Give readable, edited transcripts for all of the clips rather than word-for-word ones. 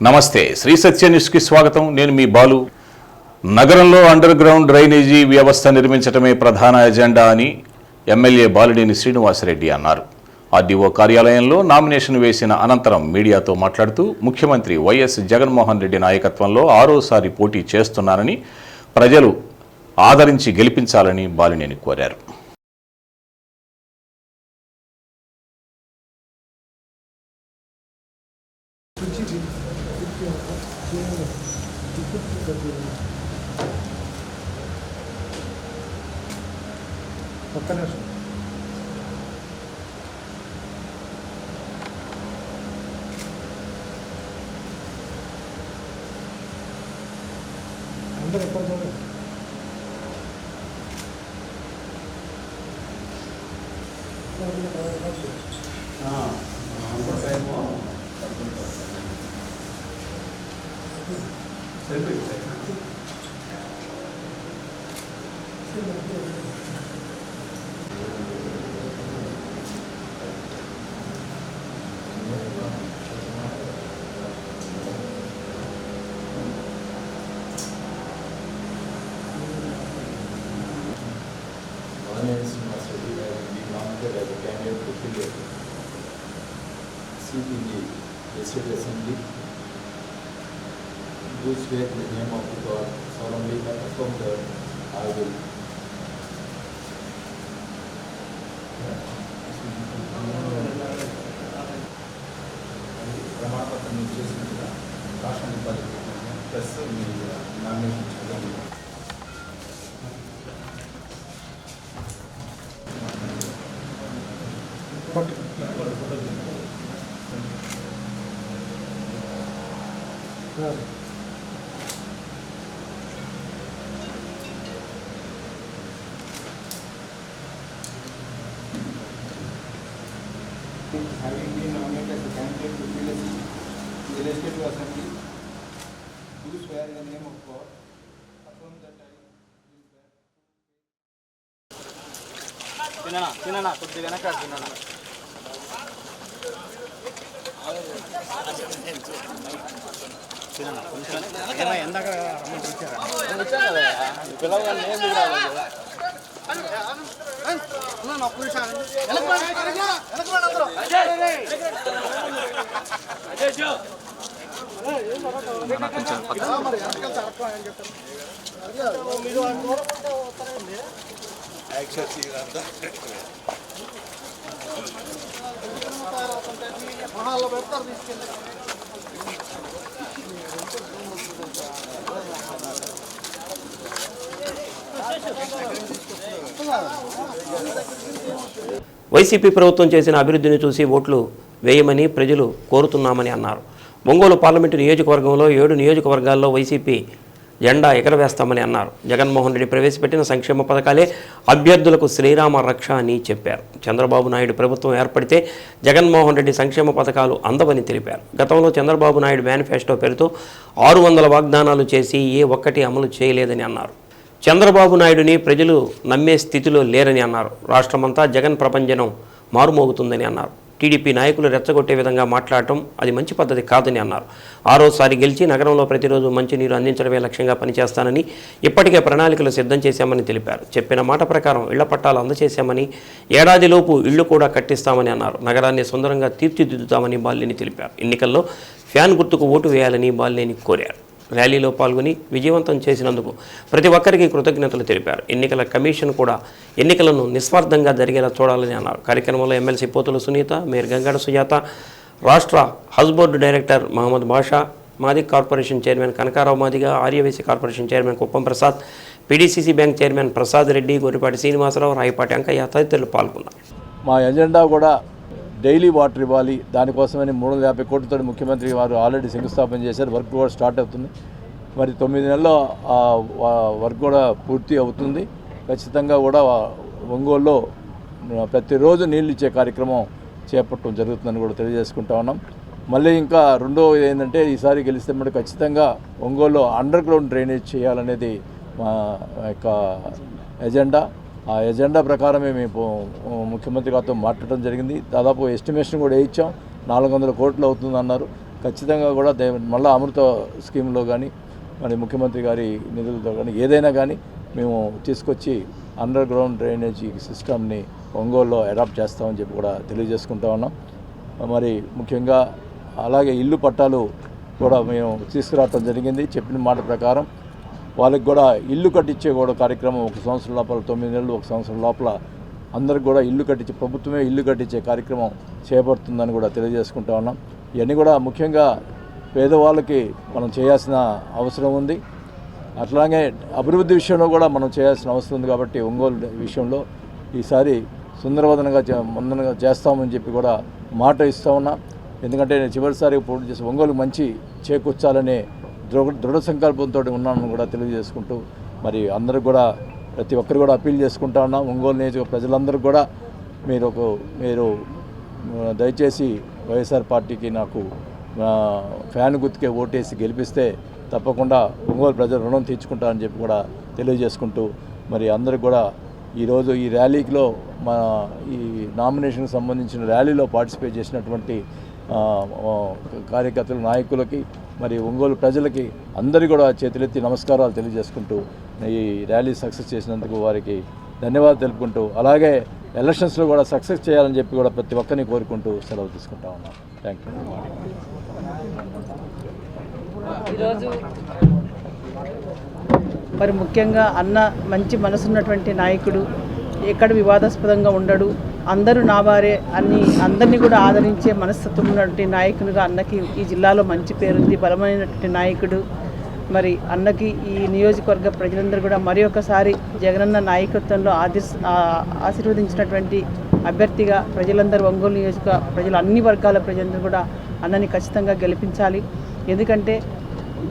నమస్తే శ్రీ సత్య న్యూస్కి స్వాగతం. నేను మీ బాలు. నగరంలో అండర్ గ్రౌండ్ డ్రైనేజీ వ్యవస్థ నిర్మించడమే ప్రధాన ఎజెండా అని ఎమ్మెల్యే బాలినేని శ్రీనివాసరెడ్డి అన్నారు. ఆర్డీఓ కార్యాలయంలో నామినేషన్ వేసిన అనంతరం మీడియాతో మాట్లాడుతూ ముఖ్యమంత్రి వైఎస్ జగన్మోహన్ రెడ్డి నాయకత్వంలో 6వ పోటీ చేస్తున్నానని ప్రజలు ఆదరించి గెలిపించాలని బాలినేని కోరారు. As a candidate to fill a seat in the Legislative Assembly, do swear in the name of the God, solemnly affirm that I will ప్రమాణపత్రం చేసినట్టుగా రాష్ట్రానికి ప్లస్ నామినేషన్ చేయడం. Having been nominated as a candidate to fill a seat in the Legislative Assembly, do swear in the name of God, affirm that I will bear. Tinana, కొద్దిగా వెనక తిననా. ఎందాక వచ్చారు కదా పిల్లవాళ్ళు ఏం రాలేదు. పెడతారు తీసుకెళ్ళి వైసీపీ ప్రభుత్వం చేసిన అభివృద్ధిని చూసి ఓట్లు వేయమని ప్రజలు కోరుతున్నామని అన్నారు. ఒంగోలు పార్లమెంటు నియోజకవర్గంలో 7 నియోజకవర్గాల్లో వైసీపీ జెండా ఎగరవేస్తామని అన్నారు. జగన్మోహన్ రెడ్డి ప్రవేశపెట్టిన సంక్షేమ పథకాలే అభ్యర్థులకు శ్రీరామ రక్ష అని చెప్పారు. చంద్రబాబు నాయుడు ప్రభుత్వం ఏర్పడితే జగన్మోహన్ రెడ్డి సంక్షేమ పథకాలు అందవని తెలిపారు. గతంలో చంద్రబాబు నాయుడు మేనిఫెస్టో పేరుతో 600 వాగ్దానాలు చేసి ఏ ఒక్కటి అమలు చేయలేదని అన్నారు. చంద్రబాబు నాయుడుని ప్రజలు నమ్మే స్థితిలో లేరని అన్నారు. రాష్ట్రమంతా జగన్ ప్రపంచం మారుమోగుతుందని అన్నారు. టీడీపీ నాయకులు రెచ్చగొట్టే విధంగా మాట్లాడటం అది మంచి పద్ధతి కాదని అన్నారు. 6వసారి గెలిచి నగరంలో ప్రతిరోజు మంచినీరు అందించడమే లక్ష్యంగా పనిచేస్తానని ఇప్పటికే ప్రణాళికలు సిద్ధం చేశామని తెలిపారు. చెప్పిన మాట ప్రకారం ఇళ్ల పట్టాలు అందజేశామని, ఏడాదిలోపు ఇళ్లు కూడా కట్టిస్తామని అన్నారు. నగరాన్ని సుందరంగా తీర్చిదిద్దుతామని బాలినేని తెలిపారు. ఎన్నికల్లో ఫ్యాన్ గుర్తుకు ఓటు వేయాలని బాలినేని కోరారు. ర్యాలీలో పాల్గొని విజయవంతం చేసినందుకు ప్రతి ఒక్కరికి కృతజ్ఞతలు తెలిపారు. ఎన్నికల కమిషన్ కూడా ఎన్నికలను నిస్వార్థంగా జరిగేలా చూడాలని అన్నారు. కార్యక్రమంలో ఎమ్మెల్సీ పోతుల సునీత, మేయర్ గంగాడ సుజాత, రాష్ట్ర Haj board director Mohammed Basha, Madiga corporation chairman Kanakarao Madiga, Aryavysya corporation chairman Kuppam Prasad, PDCC bank chairman Prasad Reddy, Goripati Srinivasarao, Rayapati Ankaiah తదితరులు పాల్గొన్నారు. మా ఎజెండా కూడా డైలీ వాటర్ ఇవ్వాలి. దానికోసమని 350 కోట్లతో ముఖ్యమంత్రి వారు ఆల్రెడీ శంకుస్థాపన చేశారు. వర్క్ కూడా స్టార్ట్ అవుతుంది. మరి 9 నెలల్లో వర్క్ కూడా పూర్తి అవుతుంది. ఖచ్చితంగా కూడా ఒంగోలులో ప్రతిరోజు నీళ్ళు ఇచ్చే కార్యక్రమం చేపట్టడం జరుగుతుందని కూడా తెలియజేసుకుంటా ఉన్నాం. మళ్ళీ ఇంకా రెండో ఏంటంటే ఈసారి గెలిస్తే మనకు ఖచ్చితంగా ఒంగోలులో అండర్ గ్రౌండ్ డ్రైనేజ్ చేయాలనేది మా యొక్క ఎజెండా. ఆ ఎజెండా ప్రకారమే మేము ముఖ్యమంత్రి గారితో మాట్లాడడం జరిగింది. దాదాపు ఎస్టిమేషన్ కూడా ఇచ్చాం. 400 కోట్లు అవుతుందన్నారు. ఖచ్చితంగా కూడా మళ్ళీ అమృత స్కీమ్లో కానీ మరి ముఖ్యమంత్రి గారి నిధులతో కానీ ఏదైనా కానీ మేము తీసుకొచ్చి అండర్ గ్రౌండ్ డ్రైనేజీ సిస్టమ్ని ఒంగోలులో అడాప్ట్ చేస్తామని చెప్పి కూడా తెలియజేసుకుంటా ఉన్నాం. మరి ముఖ్యంగా అలాగే ఇల్లు పట్టాలు కూడా మేము తీసుకురావడం జరిగింది. చెప్పిన మాట ప్రకారం వాళ్ళకి కూడా ఇల్లు కట్టించే కూడా కార్యక్రమం 1 సంవత్సరం లోపల 9 నెలలు 1 సంవత్సరం లోపల అందరికి కూడా ఇల్లు కట్టించే ప్రభుత్వమే ఇల్లు కట్టించే కార్యక్రమం చేపడుతుందని కూడా తెలియజేసుకుంటా ఉన్నాం. ఇవన్నీ కూడా ముఖ్యంగా పేదవాళ్ళకి మనం చేయాల్సిన అవసరం ఉంది. అట్లాగే అభివృద్ధి విషయంలో కూడా మనం చేయాల్సిన అవసరం ఉంది. కాబట్టి ఒంగోలు విషయంలో ఈసారి సుందరవదనంగా ముందనగా చేస్తామని చెప్పి కూడా మాట ఇస్తూ ఉన్నా. ఎందుకంటే నేను చివరిసారి పోటీ చేసి ఒంగోలు మంచి చేకూర్చాలనే దృఢ సంకల్పంతో ఉన్నానని కూడా తెలియజేసుకుంటూ మరి అందరూ కూడా ప్రతి ఒక్కరు కూడా అప్పీల్ చేసుకుంటా ఉన్నాం. ఒంగోలు నియోజక ప్రజలందరూ కూడా మీరు దయచేసి వైఎస్ఆర్ పార్టీకి నాకు ఫ్యాన్ గుర్తుకే ఓటేసి గెలిపిస్తే తప్పకుండా ఒంగోలు ప్రజలు రుణం తీర్చుకుంటారని చెప్పి కూడా తెలియజేసుకుంటూ మరి అందరూ కూడా ఈరోజు ఈ ర్యాలీలో ఈ నామినేషన్కి సంబంధించిన ర్యాలీలో పార్టిసిపేట్ చేసినటువంటి కార్యకర్తలు నాయకులకి మరి ఒంగోలు ప్రజలకి అందరికీ కూడా చేతులెత్తి నమస్కారాలు తెలియజేసుకుంటూ ఈ ర్యాలీ సక్సెస్ చేసినందుకు వారికి ధన్యవాదాలు తెలుపుకుంటూ అలాగే ఎలక్షన్స్లో కూడా సక్సెస్ చేయాలని చెప్పి కూడా ప్రతి ఒక్కరిని కోరుకుంటూ సెలవు తీసుకుంటా ఉన్నాం. Thank you. ఈరోజు మరి ముఖ్యంగా అన్న మంచి మనసున్నటువంటి నాయకుడు, ఎక్కడ వివాదాస్పదంగా ఉండడు, అందరూ నా వారే అందరినీ కూడా ఆదరించే మనస్తత్వం ఉన్నటువంటి నాయకునిగా అన్నకి ఈ జిల్లాలో మంచి పేరుంది. బలమైనటువంటి నాయకుడు. మరి అన్నకి ఈ నియోజకవర్గ ప్రజలందరూ కూడా మరి ఒకసారి జగనన్న నాయకత్వంలో ఆశీర్వదించినటువంటి అభ్యర్థిగా ప్రజలందరూ ఒంగోలు నియోజక ప్రజలు అన్ని వర్గాల ప్రజలందరూ కూడా అన్నని ఖచ్చితంగా గెలిపించాలి. ఎందుకంటే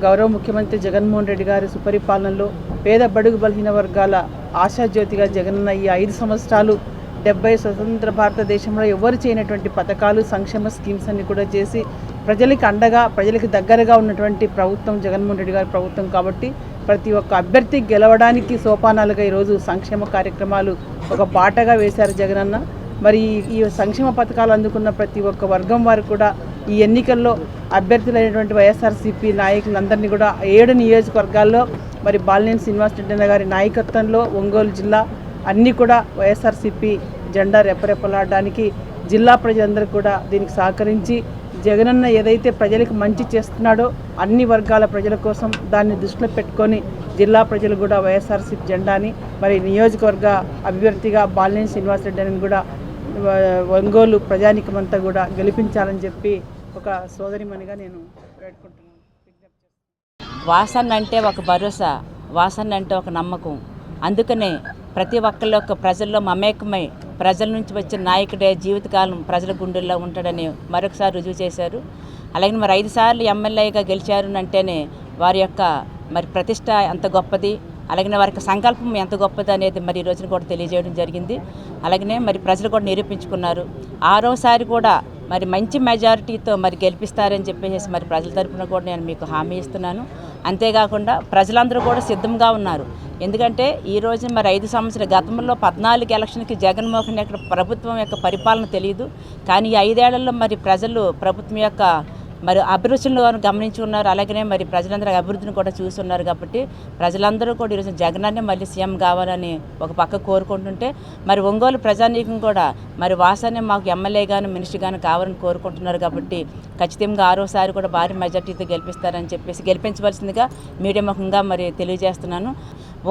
గౌరవ ముఖ్యమంత్రి జగన్మోహన్ రెడ్డి గారి సుపరిపాలనలో పేద బడుగు బలహీన వర్గాల ఆశాజ్యోతిగా జగనన్న ఈ 5 సంవత్సరాలు 70 స్వతంత్ర భారతదేశంలో ఎవరు చేయనటువంటి పథకాలు సంక్షేమ స్కీమ్స్ అన్ని కూడా చేసి ప్రజలకి అండగా ప్రజలకు దగ్గరగా ఉన్నటువంటి ప్రభుత్వం జగన్మోహన్ రెడ్డి గారి ప్రభుత్వం. కాబట్టి ప్రతి ఒక్క అభ్యర్థి గెలవడానికి సోపానాలుగా ఈరోజు సంక్షేమ కార్యక్రమాలు ఒక బాటగా వేశారు జగనన్న. మరి ఈ సంక్షేమ పథకాలు అందుకున్న ప్రతి ఒక్క వర్గం వారు కూడా ఈ ఎన్నికల్లో అభ్యర్థులైనటువంటి వైఎస్ఆర్సీపీ నాయకులందరినీ కూడా 7 నియోజకవర్గాల్లో మరి బాలినేని శ్రీనివాసరెడ్డి గారి నాయకత్వంలో ఒంగోలు జిల్లా అన్నీ కూడా వైఎస్ఆర్సీపీ జెండా రెపరెపలాడడానికి జిల్లా ప్రజలందరూ కూడా దీనికి సహకరించి జగనన్న ఏదైతే ప్రజలకు మంచి చేస్తున్నాడో అన్ని వర్గాల ప్రజల కోసం దాన్ని దృష్టిలో పెట్టుకొని జిల్లా ప్రజలు కూడా వైఎస్ఆర్సీపీ జెండాని మరి నియోజకవర్గ అభ్యర్థిగా బాలినేని శ్రీనివాసరెడ్డిని కూడా ఒంగోలు ప్రజానికమంతా కూడా గెలిపించాలని చెప్పి ఒక సోదరిమణిగా నేను వేడుకుంటున్నాను. వాసన అంటే ఒక భరోసా, వాసన అంటే ఒక నమ్మకం. అందుకనే ప్రతి ఒక్కళ్ళ యొక్క ప్రజల్లో మమేకమై ప్రజల నుంచి వచ్చిన నాయకుడే జీవితకాలం ప్రజల గుండెల్లో ఉంటాడని మరొకసారి రుజువు చేశారు. అలాగే మరి 5 సార్లు ఎమ్మెల్యేగా గెలిచారు అంటేనే వారి యొక్క మరి ప్రతిష్ట ఎంత గొప్పది, అలాగే వారికి సంకల్పం ఎంత గొప్పది అనేది మరి ఈ రోజున కూడా తెలియజేయడం జరిగింది. అలాగనే మరి ప్రజలు కూడా నిరూపించుకున్నారు. 6వసారి కూడా మరి మంచి మెజారిటీతో మరి గెలిపిస్తారని చెప్పేసి మరి ప్రజల తరపున కూడా నేను మీకు హామీ ఇస్తున్నాను. అంతేకాకుండా ప్రజలందరూ కూడా సిద్ధంగా ఉన్నారు. ఎందుకంటే ఈరోజు మరి 5 సంవత్సరాల గతంలో 14 ఎలక్షన్కి జగన్మోహన్ యొక్క ప్రభుత్వం యొక్క పరిపాలన తెలియదు. కానీ ఈ 5 ఏళ్లలో మరి ప్రజలు ప్రభుత్వం యొక్క మరి అభిరుచులను గమనించుకున్నారు. అలాగనే మరి ప్రజలందరూ అభివృద్ధిని కూడా చూస్తున్నారు. కాబట్టి ప్రజలందరూ కూడా ఈరోజు జగనన్నే మళ్ళీ సీఎం కావాలని ఒక పక్క కోరుకుంటుంటే మరి ఒంగోలు ప్రజానీకం కూడా మరి వాసాన్ని మాకు ఎమ్మెల్యే కానీ మినిస్టర్ కానీ కావాలని కోరుకుంటున్నారు. కాబట్టి ఖచ్చితంగా 6వసారి కూడా భారీ మెజార్టీతో గెలిపిస్తారని చెప్పేసి గెలిపించవలసిందిగా మీడియా ముఖంగా మరి తెలియజేస్తున్నాను.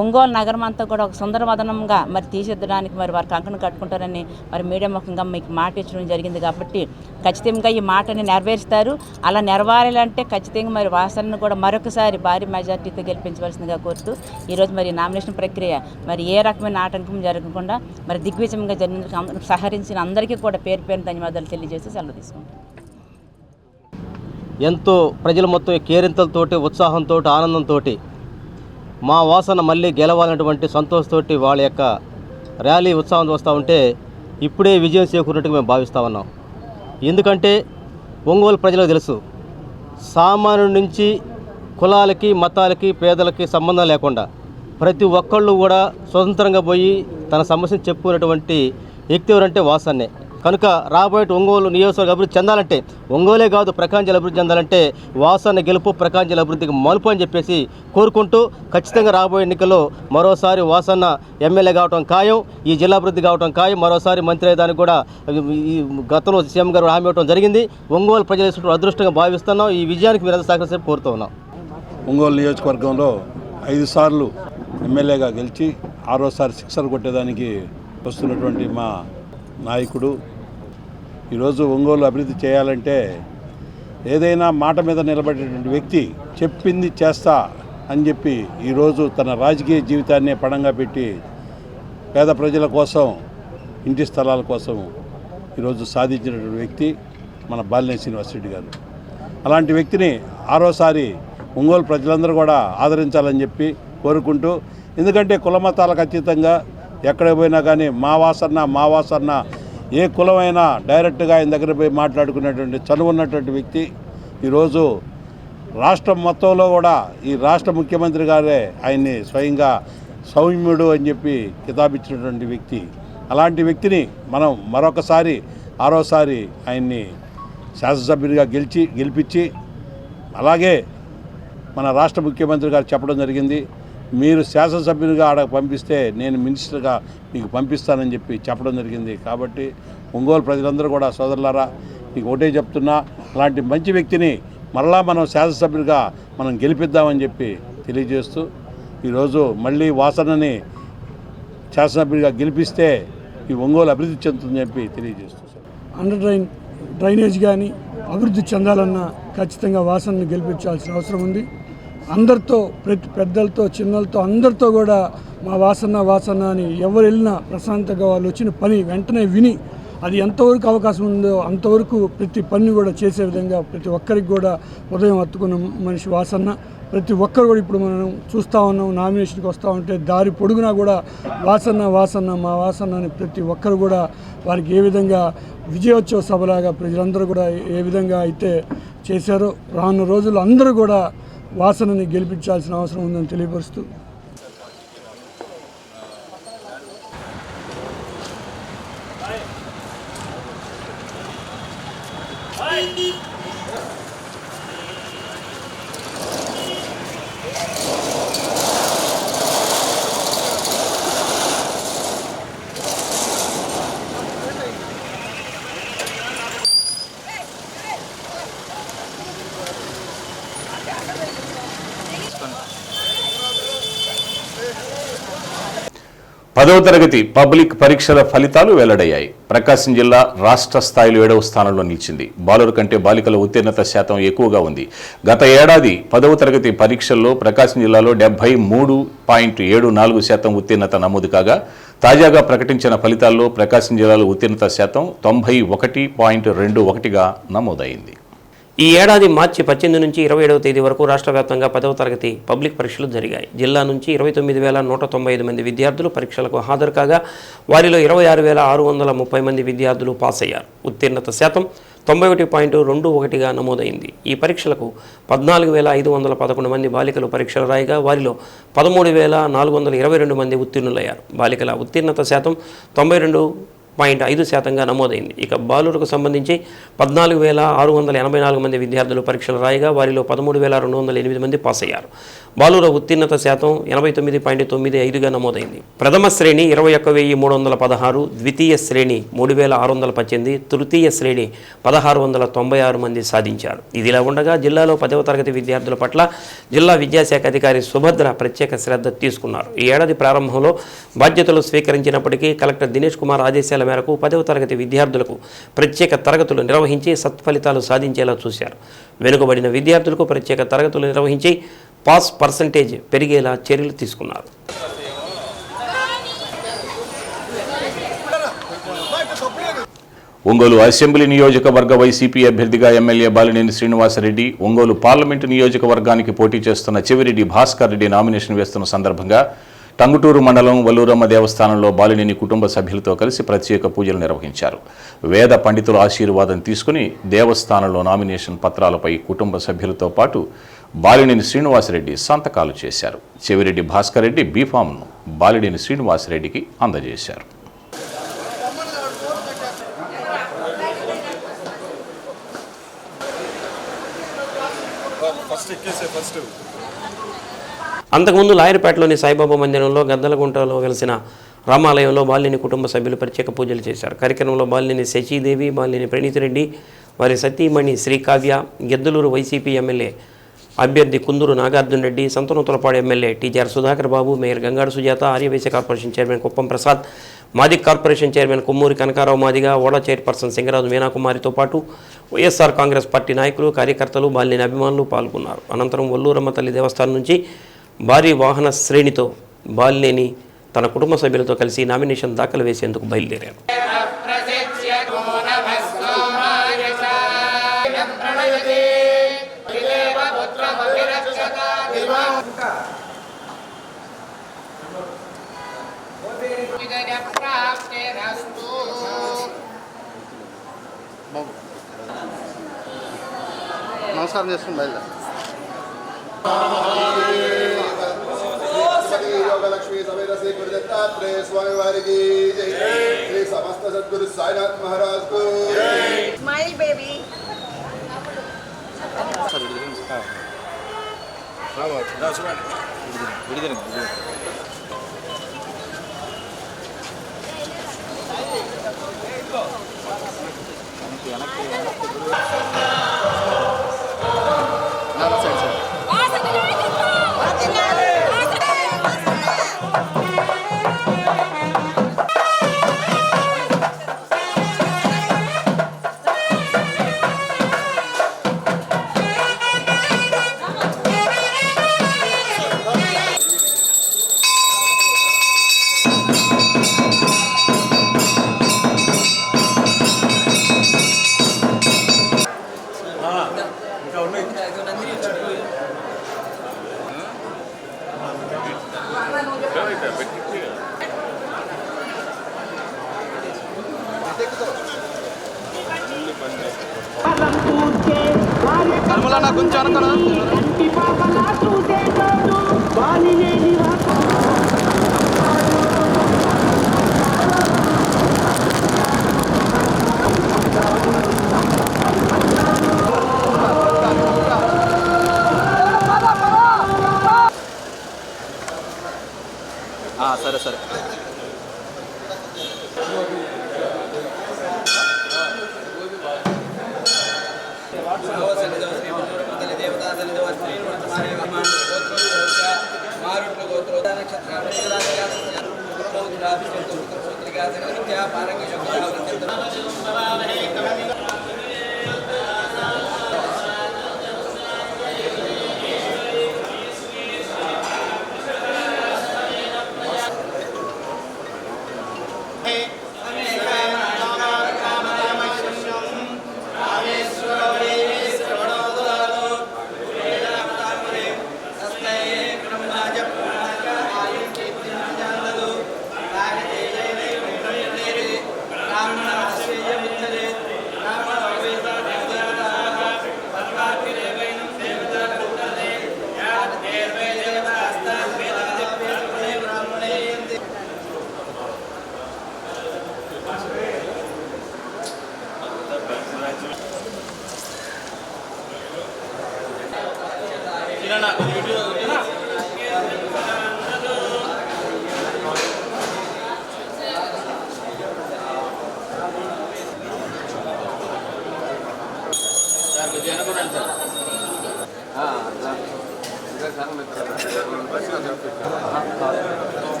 ఒంగోలు నగరం అంతా కూడా ఒక సుందరవదనంగా మరి తీర్చిదిద్దడానికి మరి వారు కంకణం కట్టుకుంటారని మరి మీడియా ముఖంగా మీకు మాట ఇచ్చడం జరిగింది. కాబట్టి ఖచ్చితంగా ఈ మాటని నెరవేరుస్తారు. అలా నెరవేరాలంటే ఖచ్చితంగా మరి వాసనను కూడా మరొకసారి భారీ మెజార్టీతో గెలిపించవలసిందిగా కోరుతూ ఈరోజు మరి నామినేషన్ ప్రక్రియ మరి ఏ రకమైన ఆటంకం జరగకుండా మరి దిగ్విజయంగా జరిగినందుకు సహకరించిన అందరికీ కూడా పేరు పేరున ధన్యవాదాలు తెలియజేసి సెలవు తీసుకుంటాం. ఎంతో ప్రజలు మొత్తం కేరింతలతోటి ఉత్సాహంతో ఆనందంతో మా వాసన మళ్ళీ గెలవాలన్నటువంటి సంతోషంతో వాళ్ళ యొక్క ర్యాలీ ఉత్సాహం చూస్తూ ఉంటే ఇప్పుడే విజయం చేకూరినట్టుగా మేము భావిస్తూ ఉన్నాం. ఎందుకంటే ఒంగోలు ప్రజలకు తెలుసు, సామాన్యుడి నుంచి కులాలకి మతాలకి పేదలకి సంబంధం లేకుండా ప్రతి ఒక్కళ్ళు కూడా స్వతంత్రంగా పోయి తన సమస్యను చెప్పుకునేటువంటి వ్యక్తి ఎవరంటే వాసన్నే. కనుక రాబోయే ఒంగోలు నియోజకవర్గ అభివృద్ధి చెందాలంటే, ఒంగోలే కాదు ప్రకాశం జిల్లా అభివృద్ధి చెందాలంటే వాసన్న గెలుపు ప్రకాశం జిల్లా అభివృద్ధికి మలుపు అని చెప్పేసి కోరుకుంటూ, ఖచ్చితంగా రాబోయే ఎన్నికల్లో మరోసారి వాసన్న ఎమ్మెల్యే కావటం ఖాయం, ఈ జిల్లా అభివృద్ధి కావటం ఖాయం, మరోసారి మంత్రి అయ్యేదానికి కూడా ఈ గతంలో సీఎం గారు హామీ ఇవ్వడం జరిగింది. ఒంగోలు ప్రజలు వేసుకుంటూ అదృష్టంగా భావిస్తున్నాం. ఈ విజయానికి మీరంతా సహకరిస్తే కోరుతూ ఉన్నాం. ఒంగోలు నియోజకవర్గంలో 5 సార్లు ఎమ్మెల్యేగా గెలిచి 6వసారి సిక్సర్ కొట్టేదానికి వస్తున్నటువంటి మా నాయకుడు ఈరోజు ఒంగోలు అభివృద్ధి చేయాలంటే ఏదైనా మాట మీద నిలబడేటువంటి వ్యక్తి చెప్పింది చేస్తా అని చెప్పి ఈరోజు తన రాజకీయ జీవితాన్నే పణంగా పెట్టి పేద ప్రజల కోసం, ఇంటి స్థలాల కోసం ఈరోజు సాధించినటువంటి వ్యక్తి మన బాలినేని శ్రీనివాసరెడ్డి గారు. అలాంటి వ్యక్తిని 6వసారి ఒంగోలు ప్రజలందరూ కూడా ఆదరించాలని చెప్పి కోరుకుంటూ, ఎందుకంటే కులమతాలకు అతీతంగా ఎక్కడ పోయినా కానీ మా వాసన్న ఏ కులమైనా డైరెక్ట్గా ఆయన దగ్గర పోయి మాట్లాడుకునేటువంటి చనువు ఉన్నటువంటి వ్యక్తి. ఈరోజు రాష్ట్రం మొత్తంలో కూడా ఈ రాష్ట్ర ముఖ్యమంత్రి గారే ఆయన్ని స్వయంగా సౌమ్యుడు అని చెప్పి కితాబిచ్చినటువంటి వ్యక్తి. అలాంటి వ్యక్తిని మనం మరొకసారి 6వసారి ఆయన్ని శాసనసభ్యునిగా గెలిపించి, అలాగే మన రాష్ట్ర ముఖ్యమంత్రి గారు చెప్పడం జరిగింది, మీరు శాసనసభ్యునిగా ఆడకు పంపిస్తే నేను మినిస్టర్గా మీకు పంపిస్తానని చెప్పి చెప్పడం జరిగింది. కాబట్టి ఒంగోలు ప్రజలందరూ కూడా సోదరులారా, మీకు ఒకటే చెప్తున్నా, అలాంటి మంచి వ్యక్తిని మరలా మనం శాసనసభ్యునిగా మనం గెలిపిద్దామని చెప్పి తెలియజేస్తూ, ఈరోజు మళ్ళీ వాసనని శాసనసభ్యునిగా గెలిపిస్తే ఈ ఒంగోలు అభివృద్ధి చెందుతుందని చెప్పి తెలియజేస్తూ, అండర్ డ్రైనేజ్ కానీ అభివృద్ధి చెందాలన్నా ఖచ్చితంగా వాసనని గెలిపించాల్సిన అవసరం ఉంది. అందరితో, ప్రతి పెద్దలతో చిన్నలతో అందరితో కూడా మా వాసన అని ఎవరు వెళ్ళినా ప్రశాంతంగా వాళ్ళు వచ్చిన పని వెంటనే విని, అది ఎంతవరకు అవకాశం ఉందో అంతవరకు ప్రతి పని కూడా చేసే విధంగా ప్రతి ఒక్కరికి కూడా ఉదయం హత్తుకున్న మనిషి వాసన్న. ప్రతి ఒక్కరు కూడా ఇప్పుడు మనం చూస్తూ ఉన్నాం, నామినేషన్కి వస్తూ ఉంటే దారి పొడుగునా కూడా వాసన్న మా వాసన్న అని ప్రతి ఒక్కరు కూడా వారికి ఏ విధంగా విజయోత్సవ సభలాగా ప్రజలందరూ కూడా ఏ విధంగా అయితే చేశారో, రానున్న రోజుల్లో అందరూ కూడా వాసనని గెలిపించాల్సిన అవసరం ఉందని తెలియపరుస్తూ, పదవ తరగతి పబ్లిక్ పరీక్షల ఫలితాలు వెల్లడయ్యాయి. ప్రకాశం జిల్లా రాష్ట్ర స్థాయిలో 7వ స్థానంలో నిలిచింది. బాలుర కంటే బాలికల ఉత్తీర్ణత శాతం ఎక్కువగా ఉంది. గత ఏడాది 10వ తరగతి పరీక్షల్లో ప్రకాశం జిల్లాలో 73.74% ఉత్తీర్ణత నమోదు కాగా, తాజాగా ప్రకటించిన ఫలితాల్లో ప్రకాశం జిల్లాలో ఉత్తీర్ణత శాతం 91.21గా నమోదైంది. ఈ ఏడాది మార్చి 18 నుంచి 27వ తేదీ వరకు రాష్ట్ర వ్యాప్తంగా 10వ తరగతి పబ్లిక్ పరీక్షలు జరిగాయి. జిల్లా నుంచి 29,195 మంది విద్యార్థులు పరీక్షలకు హాజరు కాగా, వారిలో 26,630 మంది విద్యార్థులు పాస్ అయ్యారు. ఉత్తీర్ణత శాతం 91.21గా నమోదైంది. ఈ పరీక్షలకు 14,511 మంది బాలికలు పరీక్షలు రాయగా, వారిలో 13,422 మంది ఉత్తీర్ణులయ్యారు. బాలికల ఉత్తీర్ణత శాతం 92.5%గా నమోదైంది. ఇక బాలురకు సంబంధించి 14,684 మంది విద్యార్థులు పరీక్షలు రాయగా, వారిలో 13,208 మంది పాస్ అయ్యారు. బాలుర ఉత్తీర్ణత శాతం 89.95గా నమోదైంది. ప్రథమ శ్రేణి 21,316, ద్వితీయ శ్రేణి 3,618, తృతీయ శ్రేణి 1,696 మంది సాధించారు. ఇదిలా ఉండగా జిల్లాలో 10వ తరగతి విద్యార్థుల పట్ల జిల్లా విద్యాశాఖ అధికారి సుభద్ర ప్రత్యేక శ్రద్ధ తీసుకున్నారు. ఈ ఏడాది ప్రారంభంలో బాధ్యతలు స్వీకరించినప్పటికీ కలెక్టర్ దినేష్ కుమార్ ఆదేశాల మేరకు 10వ తరగతి విద్యార్థులకు ప్రత్యేక తరగతులు నిర్వహించి సత్ఫలితాలు సాధించేలా చూశారు. వెనుకబడిన విద్యార్థులకు ప్రత్యేక తరగతులు నిర్వహించి పాస్ పర్సంటేజ్ పెరిగేలా చర్యలు తీసుకున్నారు. ఒంగోలు అసెంబ్లీ నియోజకవర్గ వైసీపీ అభ్యర్థిగా ఎమ్మెల్యే బాలినేని శ్రీనివాసరెడ్డి, ఒంగోలు పార్లమెంటు నియోజకవర్గానికి పోటీ చేస్తున్న చెవిరెడ్డి భాస్కర్ రెడ్డి నామినేషన్ వేస్తున్న సందర్భంగా టంగుటూరు మండలం వల్లూరమ్మ దేవస్థానంలో బాలినేని కుటుంబ సభ్యులతో కలిసి ప్రత్యేక పూజలు నిర్వహించారు. వేద పండితుల ఆశీర్వాదం తీసుకుని దేవస్థానంలో నామినేషన్ పత్రాలపై కుటుంబ సభ్యులతో పాటు బాలినేని శ్రీనివాసరెడ్డి సంతకాలు చేశారు. చెవిరెడ్డి భాస్కర్ రెడ్డి బీఫామ్ను బాలినేని శ్రీనివాసరెడ్డికి అందజేశారు. అంతకుముందు లాయర్పేటలోని సాయిబాబా మందిరంలో గద్దలగుంటలో వెలిసిన రామాలయంలో బాలినేని కుటుంబ సభ్యులు ప్రత్యేక పూజలు చేశారు. కార్యక్రమంలో బాలినేని శశీదేవి, బాలినేని ప్రణీతిరెడ్డి, వారి సతీమణి శ్రీకావ్య, గెద్దలూరు వైసీపీ ఎమ్మెల్యే అభ్యర్థి Kunduru Nagarjuna Reddy, Santhanuthalapadu MLA TJR Sudhakar Babu, mayor Gangadu Sujatha, Aryavysya corporation chairman Kuppam Prasad, Madiga corporation chairman Kommuri Kanakarao Madiga, OUDA chairperson Singaraju మీనాకుమారితో పాటు వైఎస్ఆర్ కాంగ్రెస్ పార్టీ నాయకులు, కార్యకర్తలు, బాలినేని అభిమానులు పాల్గొన్నారు. అనంతరం ఒల్లూరమ్మ తల్లి దేవస్థానం నుంచి భారీ వాహన శ్రేణితో బాలినేని తన కుటుంబ సభ్యులతో కలిసి నామినేషన్ దాఖలు వేసేందుకు బయలుదేరారు. నమస్కారం చేస్తుంది బయలుదేరి యోగలక్ష్మీ సమేత శ్రీ గురు దత్తాత్రేయ స్వామి వారికి శ్రీ సమస్త సద్గురు సాయినాథ్ మహారాజ్ కు స్మైల్ బేబీ కొంచెం అనుకున్నా సరే సరే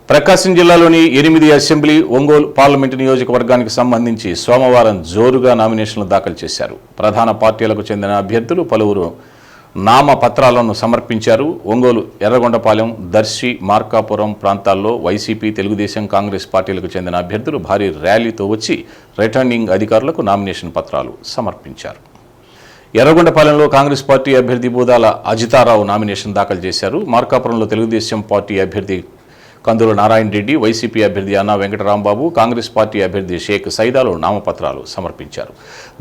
ప్రకాశం జిల్లాలోని 8 అసెంబ్లీ ఒంగోలు పార్లమెంటు నియోజకవర్గానికి సంబంధించి సోమవారం జోరుగా నామినేషన్లు దాఖలు చేశారు. ప్రధాన పార్టీలకు చెందిన అభ్యర్థులు పలువురు నామపత్రాలను సమర్పించారు. ఒంగోలు, ఎర్రగొండపాలెం, దర్శి, మార్కాపురం ప్రాంతాల్లో వైసీపీ, తెలుగుదేశం, కాంగ్రెస్ పార్టీలకు చెందిన అభ్యర్థులు భారీ ర్యాలీతో వచ్చి రిటర్నింగ్ అధికారులకు నామినేషన్ పత్రాలు సమర్పించారు. ఎర్రగొండపాలెంలో కాంగ్రెస్ పార్టీ అభ్యర్థి బూదాల అజితారావు నామినేషన్ దాఖలు చేశారు. మార్కాపురంలో తెలుగుదేశం పార్టీ అభ్యర్థి కందుల నారాయణ రెడ్డి, వైసీపీ అభ్యర్థి అన్నా వెంకటరాంబాబు, కాంగ్రెస్ పార్టీ అభ్యర్థి షేక్ సైదాలు నామపత్రాలు సమర్పించారు.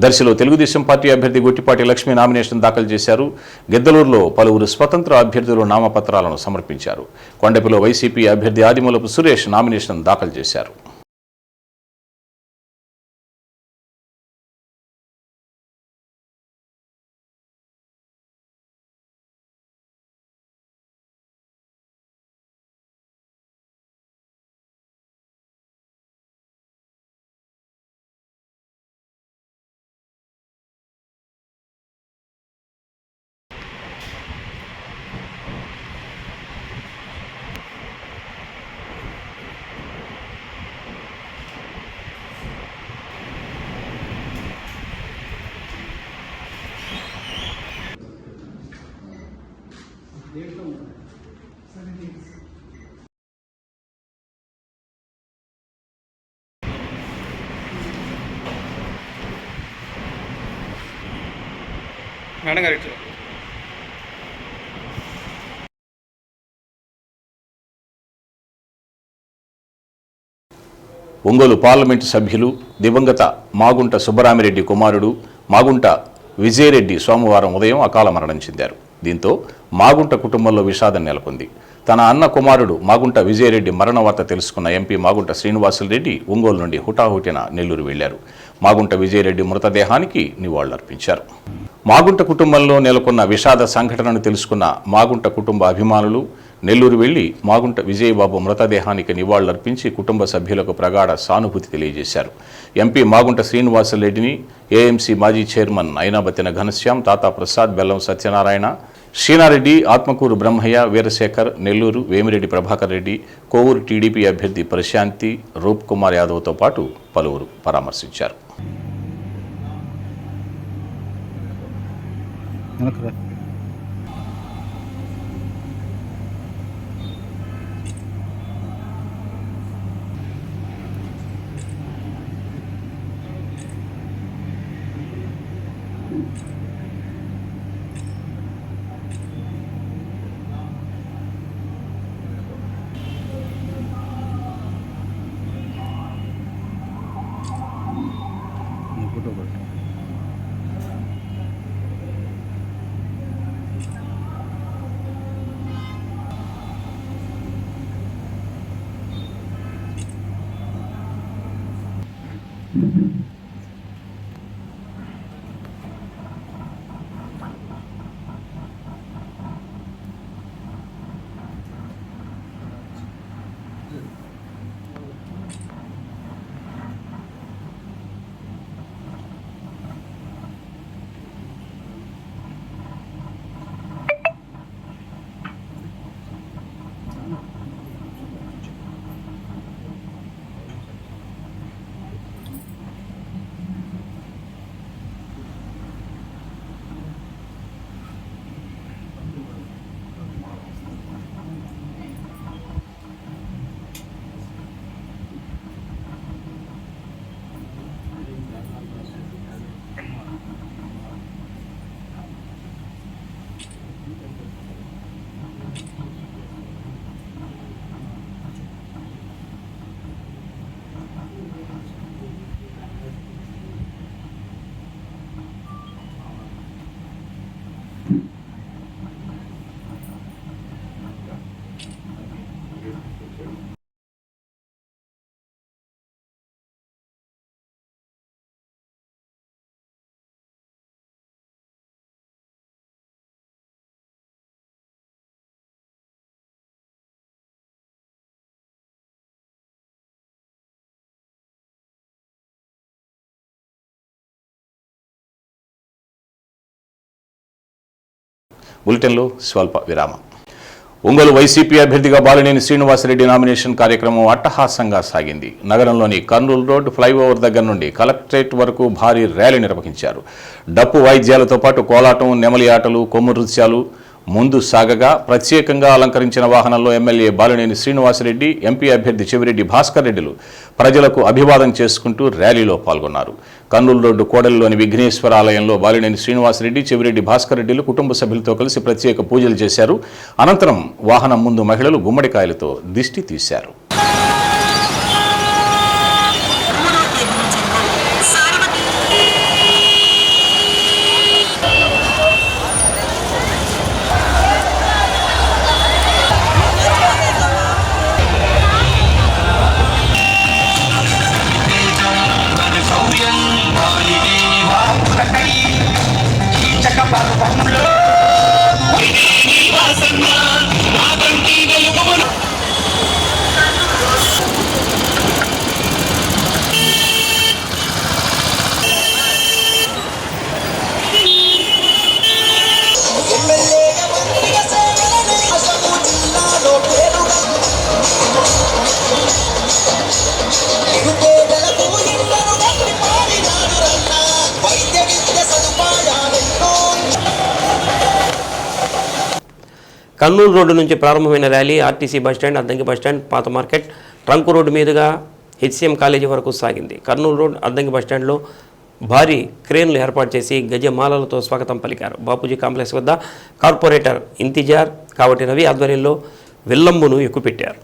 దర్శిలో తెలుగుదేశం పార్టీ అభ్యర్థి గొట్టిపాటి లక్ష్మి నామినేషన్ దాఖలు చేశారు. గిద్దలూరులో పలువురు స్వతంత్ర అభ్యర్థులు నామపత్రాలను సమర్పించారు. కొండపిలో వైసీపీ అభ్యర్థి ఆదిమూలపు సురేష్ నామినేషన్ దాఖలు చేశారు. మేడం గారు ఒంగోలు పార్లమెంటు సభ్యులు దివంగత మాగుంట సుబ్బరామిరెడ్డి కుమారుడు మాగుంట విజయరెడ్డి సోమవారం ఉదయం అకాల మరణం చెందారు. దీంతో మాగుంట కుటుంబంలో విషాదం నెలకొంది. తన అన్న కుమారుడు మాగుంట విజయరెడ్డి మరణ వార్త తెలుసుకున్న ఎంపీ మాగుంట శ్రీనివాసులరెడ్డి ఒంగోలు నుండి హుటాహుటిన నెల్లూరు వెళ్లారు. మాగుంట విజయరెడ్డి మృతదేహానికి నివాళులర్పించారు. మాగుంట కుటుంబంలో నెలకొన్న విషాద సంఘటనను తెలుసుకున్న మాగుంట కుటుంబ అభిమానులు నెల్లూరు వెళ్లి మాగుంట విజయబాబు మృతదేహానికి నివాళులర్పించి కుటుంబ సభ్యులకు ప్రగాఢ సానుభూతి తెలియజేశారు. ఎంపీ మాగుంట శ్రీనివాసులరెడ్డిని ఏఎంసీ మాజీ చైర్మన్ అయినాబత్తిన ఘనశ్యాం, తాతా ప్రసాద్, బెల్లం సత్యనారాయణ, షీనారెడ్డి, ఆత్మకూరు బ్రహ్మయ్య, వీరశేఖర్, నెల్లూరు వేమిరెడ్డి ప్రభాకర్ రెడ్డి, కోవూరు టీడీపీ అభ్యర్థి ప్రశాంతి, రూప్ కుమార్ యాదవ్తో పాటు పలువురు పరామర్శించారు. బులెటిన్లో స్వల్ప విరామం. ఒంగోలు వైసీపీ అభ్యర్థిగా బాలినేని శ్రీనివాసరెడ్డి నామినేషన్ కార్యక్రమం అట్టహాసంగా సాగింది. నగరంలోని కర్నూలు రోడ్ ఫ్లైఓవర్ దగ్గర నుండి కలెక్టరేట్ వరకు భారీ ర్యాలీ నిర్వహించారు. డప్పు వాయిద్యాలతో పాటు కోలాటం, నెమలి ఆటలు, కొమ్ము నృత్యాలు ముందు సాగగా ప్రత్యేకంగా అలంకరించిన వాహనంలో ఎమ్మెల్యే బాలినేని శ్రీనివాసరెడ్డి, ఎంపీ అభ్యర్థి చెవిరెడ్డి భాస్కర్ రెడ్డిలు ప్రజలకు అభివాదం చేసుకుంటూ ర్యాలీలో పాల్గొన్నారు. కర్నూలు రోడ్డు కోడలిలోని విఘ్నేశ్వర ఆలయంలో బాలినేని శ్రీనివాసరెడ్డి, చెవిరెడ్డి భాస్కర్ రెడ్డిలు కుటుంబ సభ్యులతో కలిసి ప్రత్యేక పూజలు చేశారు. అనంతరం వాహనం ముందు మహిళలు గుమ్మడికాయలతో దిష్టి తీశారు. కర్నూలు రోడ్డు నుంచి ప్రారంభమైన rally RTC bus stand, Addanki bus stand, పాత మార్కెట్, ట్రంక్ రోడ్డు మీదుగా హెచ్సిఎం కాలేజీ వరకు సాగింది. కర్నూలు రోడ్, అద్దంకి బస్టాండ్లో భారీ క్రేన్లు ఏర్పాటు చేసి గజమాలలతో స్వాగతం పలికారు. బాపూజీ కాంప్లెక్స్ వద్ద కార్పొరేటర్ ఇంతిజార్ కావటి రవి ఆధ్వర్యంలో విల్లంబును ఎక్కుపెట్టారు.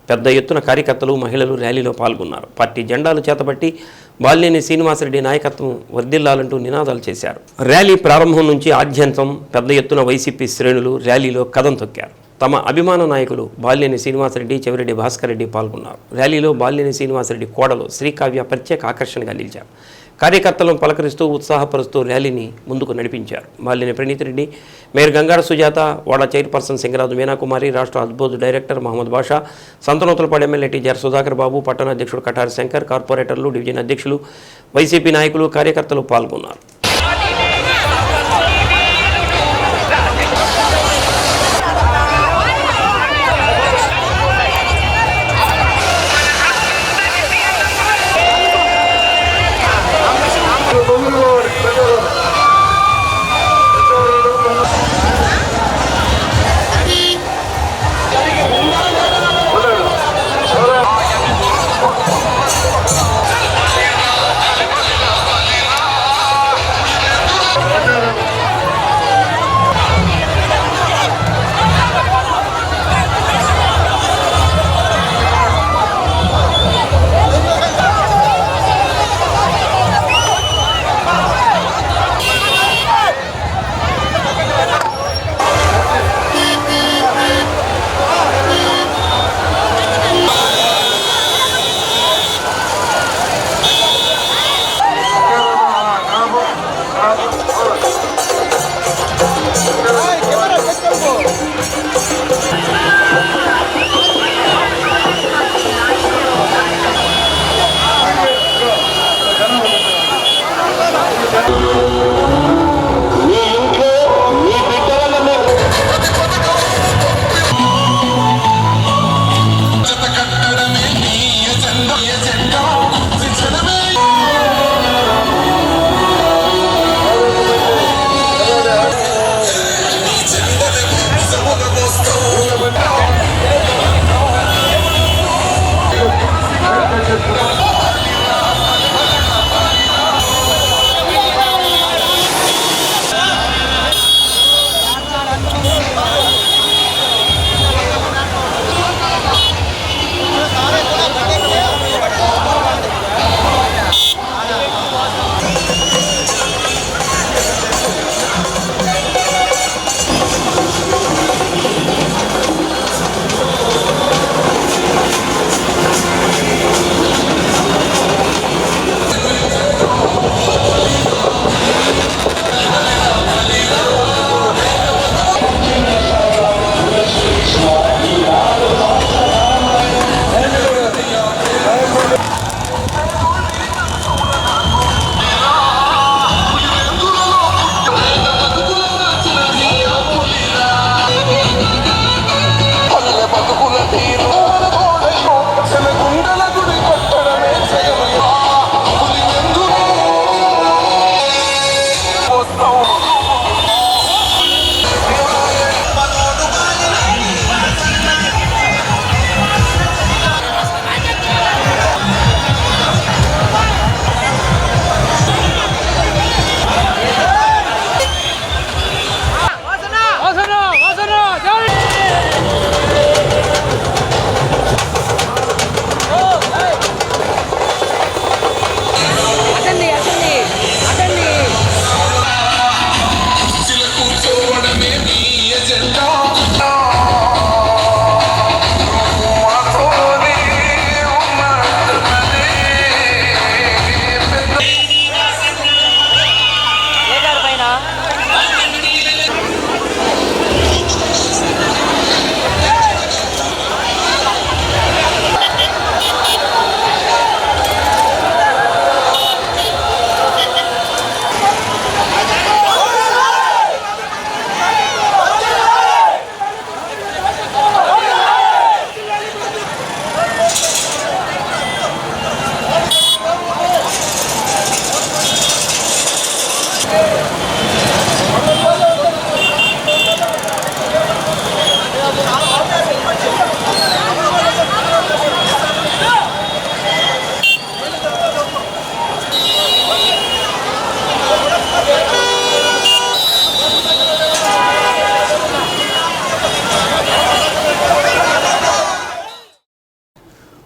పెద్ద ఎత్తున కార్యకర్తలు, మహిళలు ర్యాలీలో పాల్గొన్నారు. పార్టీ జెండాలు చేతబట్టి బాలినేని శ్రీనివాసరెడ్డి నాయకత్వం వర్ధిల్లాలంటూ నినాదాలు చేశారు. ర్యాలీ ప్రారంభం నుంచి ఆద్యంతం పెద్ద ఎత్తున వైసీపీ శ్రేణులు ర్యాలీలో కదం తొక్కారు. తమ అభిమాన నాయకులు బాలినేని శ్రీనివాసరెడ్డి, చెవిరెడ్డి భాస్కర్ రెడ్డి పాల్గొన్నారు. ర్యాలీలో బాలినేని శ్రీనివాసరెడ్డి కోడలు శ్రీకావ్య ప్రత్యేక ఆకర్షణగా నిలిచారు. కార్యకర్తలను పలకరిస్తూ, ఉత్సాహపరుస్తూ ర్యాలీని ముందుకు నడిపించారు. బాలినేని ప్రణీత్ రెడ్డి, మేయర్ గంగాడ సుజాత, వాడా చైర్పర్సన్ సింగరాజు మీనాకుమారి, రాష్ట్ర అద్భుత డైరెక్టర్ మహమ్మద్ బాషా, సంతనోతులపాడు ఎమ్మెల్యే టీజర్ సుధాకర్ బాబు, పట్టణ అధ్యక్షుడు కటారి శంకర్, కార్పొరేటర్లు, డివిజన్ అధ్యక్షులు, వైసీపీ నాయకులు, కార్యకర్తలు పాల్గొన్నారు.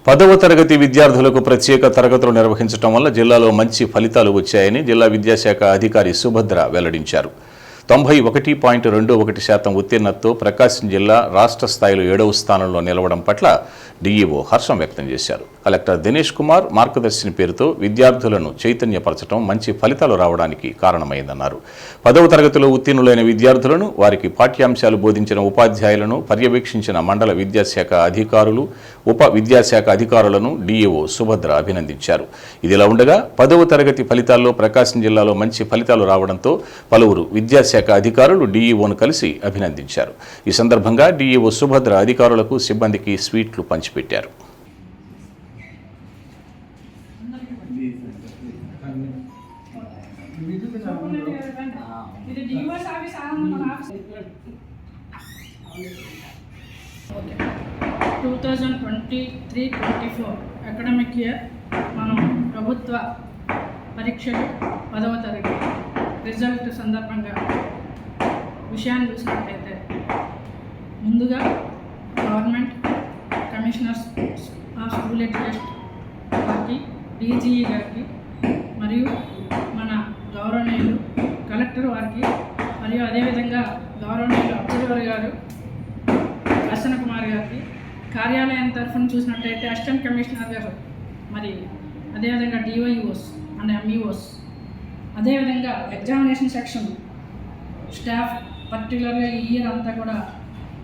10వ తరగతి విద్యార్థులకు ప్రత్యేక తరగతులు నిర్వహించడం వల్ల జిల్లాలో మంచి ఫలితాలు వచ్చాయని జిల్లా విద్యాశాఖ అధికారి సుభద్ర వెల్లడించారు. 91.21% ఉత్తీర్ణతతో ప్రకాశం జిల్లా రాష్ట్ర స్థాయిలో 7వ స్థానంలో నిలవడం పట్ల డీఈఓ హర్షం వ్యక్తం చేశారు. కలెక్టర్ దినేష్ కుమార్ మార్గదర్శిని పేరుతో విద్యార్థులను చైతన్యపరచడం మంచి ఫలితాలు రావడానికి కారణమైందన్నారు. 10వ తరగతిలో ఉత్తీర్ణులైన విద్యార్థులను, వారికి పాఠ్యాంశాలు బోధించిన ఉపాధ్యాయులను పర్యవేక్షించిన మండల విద్యాశాఖ అధికారులు, ఉప విద్యాశాఖ అధికారులను డీఈఓ సుభద్ర అభినందించారు. ఇదిలా ఉండగా 10వ తరగతి ఫలితాల్లో ప్రకాశం జిల్లాలో మంచి ఫలితాలు రావడంతో పలువురు విద్యాశాఖ అధికారులు డీఈఓను కలిసి అభినందించారు. ఈ సందర్భంగా డీఈఓ సుభద్ర అధికారులకు, సిబ్బందికి స్వీట్లు పంచిపెట్టారు. అకాడమిక్ ఇయర్ మనం ప్రభుత్వ పరీక్షలు 10వ తరగతి రిజల్ట్ సందర్భంగా విషయాన్ని చూసినట్లయితే ముందుగా government commissioners of school education వారికి, డీజీఈ గారికి మరియు మన గౌరవనీయులు కలెక్టర్ వారికి మరియు అదేవిధంగా గౌరవనీయులు అబ్జర్వర్ గారు అర్చన కుమార్ గారికి, కార్యాలయం తరఫున చూసినట్లయితే అసిస్టెంట్ కమిషనర్ గారు, మరి అదేవిధంగా డివైఓస్ అండ్ ఎంఈఓస్, అదేవిధంగా ఎగ్జామినేషన్ సెక్షన్ స్టాఫ్, పర్టికులర్గా ఈ ఇయర్ అంతా కూడా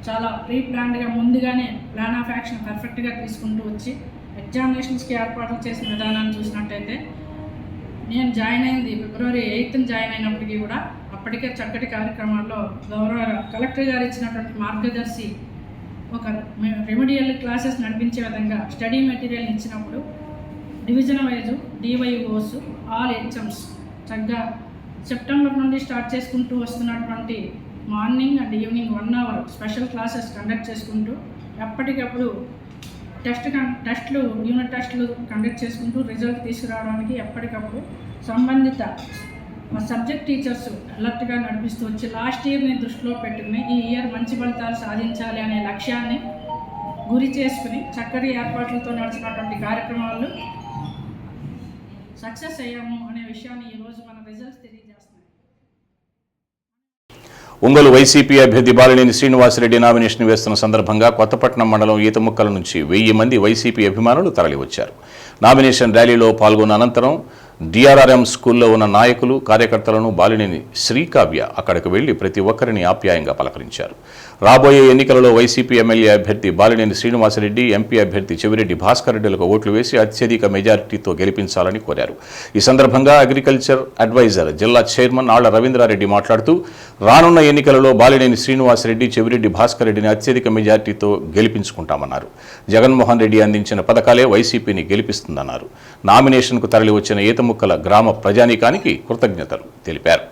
చాలా ప్రీ ప్లాన్డ్గా ముందుగానే ప్లాన్ ఆఫ్ యాక్షన్ పర్ఫెక్ట్గా తీసుకుంటూ వచ్చి ఎగ్జామినేషన్స్కి ఏర్పాట్లు చేసిన విధానాన్ని చూసినట్టయితే నేను జాయిన్ అయింది February 8th జాయిన్ అయినప్పటికీ కూడా అప్పటికే చక్కటి కార్యక్రమాల్లో గౌరవ కలెక్టర్ గారు ఇచ్చినటువంటి మార్గదర్శి ఒక రెమెడియల్ క్లాసెస్ నడిపించే విధంగా స్టడీ మెటీరియల్ ఇచ్చినప్పుడు డివిజన్ వైజు డివైఓస్ ఆల్ హెచ్ఎమ్స్ చక్కగా సెప్టెంబర్ నుండి స్టార్ట్ చేసుకుంటూ వస్తున్నటువంటి morning and evening 1 hour special classes conduct చేసుకుంటూ ఎప్పటికప్పుడు టెస్ట్లు యూనిట్ టెస్ట్లు కండక్ట్ చేసుకుంటూ రిజల్ట్ తీసుకురావడానికి ఎప్పటికప్పుడు సంబంధిత సబ్జెక్ట్ టీచర్స్ అలర్ట్గా నడిపిస్తూ వచ్చి లాస్ట్ ఇయర్ని దృష్టిలో పెట్టుకుని ఈ ఇయర్ మంచి ఫలితాలు సాధించాలి అనే లక్ష్యాన్ని గురి చేసుకుని చక్కటి ఏర్పాట్లతో నడిచినటువంటి కార్యక్రమాలు సక్సెస్ అయ్యాము అనే విషయాన్ని ఈరోజు మన రిజల్ట్స్ తెలియజేస్తున్నాయి. ఒంగోలు వైసీపీ అభ్యర్థి బాలినేని శ్రీనివాసరెడ్డి నామినేషన్ వేస్తున్న సందర్భంగా కొత్తపట్నం మండలం ఈతముక్కల నుంచి 1000 మంది వైసీపీ అభిమానులు తరలివచ్చారు. నామినేషన్ ర్యాలీలో పాల్గొన్న అనంతరం డిఆర్ఆర్ఎం స్కూల్లో ఉన్న నాయకులు, కార్యకర్తలను బాలినేని శ్రీకావ్య అక్కడికి వెళ్లి ప్రతి ఒక్కరిని ఆప్యాయంగా పలకరించారు. రాబోయే ఎన్నికలలో వైసీపీ ఎమ్మెల్యే అభ్యర్థి బాలినేని శ్రీనివాసరెడ్డి, ఎంపీ అభ్యర్థి చెవిరెడ్డి భాస్కర్ రెడ్డిలకు ఓట్లు వేసి అత్యధిక మెజారిటీతో గెలిపించాలని కోరారు. ఈ సందర్భంగా అగ్రికల్చర్ అడ్వైజర్ జిల్లా చైర్మన్ ఆళ్ల రవీంద్రారెడ్డి మాట్లాడుతూ రానున్న ఎన్నికలలో బాలినేని శ్రీనివాసరెడ్డి, చెవిరెడ్డి భాస్కర్ రెడ్డిని అత్యధిక మెజారిటీతో గెలిపించుకుంటామన్నారు. జగన్మోహన్ రెడ్డి అందించిన పథకాలే వైసీపీని గెలిపిస్తుందన్నారు. నామినేషన్కు తరలి వచ్చిన ఈతముక్కల గ్రామ ప్రజానీకానికి కృతజ్ఞతలు తెలిపారు.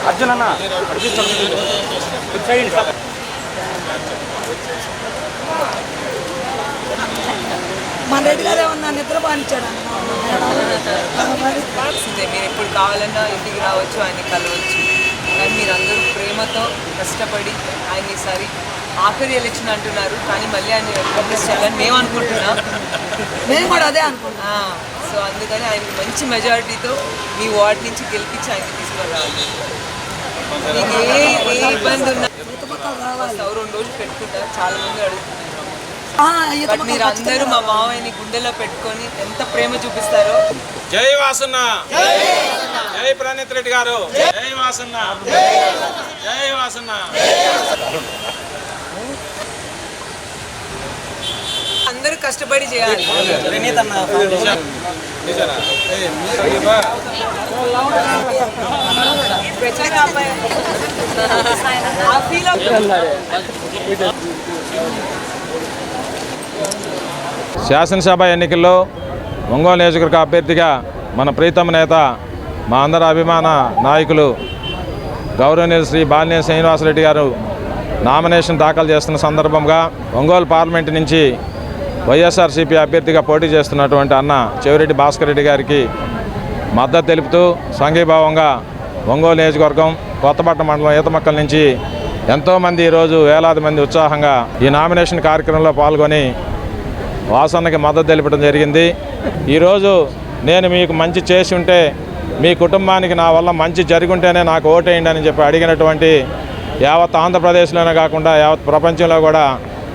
అర్జునన్న మన రెడ్డి గారు ఏమన్నా నిద్ర బానిచ్చాడు. మీరు ఎప్పుడు కావాలన్నా ఇంటికి రావచ్చు, ఆయన కలవచ్చు. కానీ మీరందరూ ప్రేమతో కష్టపడి ఆయన ఈసారి ఆఖరి ఎలక్షన్ అంటున్నారు, కానీ మళ్ళీ ఆయన కంటెస్ట్ చేయాలని మేము అనుకుంటున్నాం. మేము కూడా అదే అనుకుంటున్నాం. సో అందుకని ఆయన మంచి మెజారిటీతో మీ వార్డ్ నుంచి గెలిపించి ఆయన తీసుకొని రావాలి. మీకు ఏ ఇబ్బంది ఉన్నా 2 రోజులు పెట్టుకుంటారు, చాలా మంది అడుగుతున్నారు. బట్ మీరు అందరూ మా మావయ్యని గుండెలో పెట్టుకొని ఎంత ప్రేమ చూపిస్తారో. జై వాసన్న, జై ప్రణీత్ రెడ్డి గారు, జై వాసన్న, జై వాసన్న. అందరూ కష్టపడి చేయాలి. శాసనసభ ఎన్నికల్లో ఒంగోలు నియోజకవర్గ అభ్యర్థిగా మన ప్రీతమ నేత మా అందరి అభిమాన నాయకులు గౌరవనీయులు శ్రీ బాలినేని శ్రీనివాసరెడ్డి గారు నామినేషన్ దాఖలు చేస్తున్న సందర్భంగా ఒంగోలు పార్లమెంటు నుంచి వైఎస్ఆర్సీపీ అభ్యర్థిగా పోటీ చేస్తున్నటువంటి అన్న చెవిరెడ్డి భాస్కర్ రెడ్డి గారికి మద్దతు తెలుపుతూ సంఘీభావంగా ఒంగోలు నియోజకవర్గం కొత్తపట్నం మండలం ఈతమక్కల నుంచి ఎంతోమంది ఈరోజు వేలాది మంది ఉత్సాహంగా ఈ నామినేషన్ కార్యక్రమంలో పాల్గొని వాసన్నకి మద్దతు తెలపడం జరిగింది. ఈరోజు నేను మీకు మంచి చేసి ఉంటే మీ కుటుంబానికి నా వల్ల మంచి జరుగుంటేనే నాకు ఓటేయండి అని చెప్పి అడిగినటువంటి యావత్ ఆంధ్రప్రదేశ్లోనే కాకుండా యావత్ ప్రపంచంలో కూడా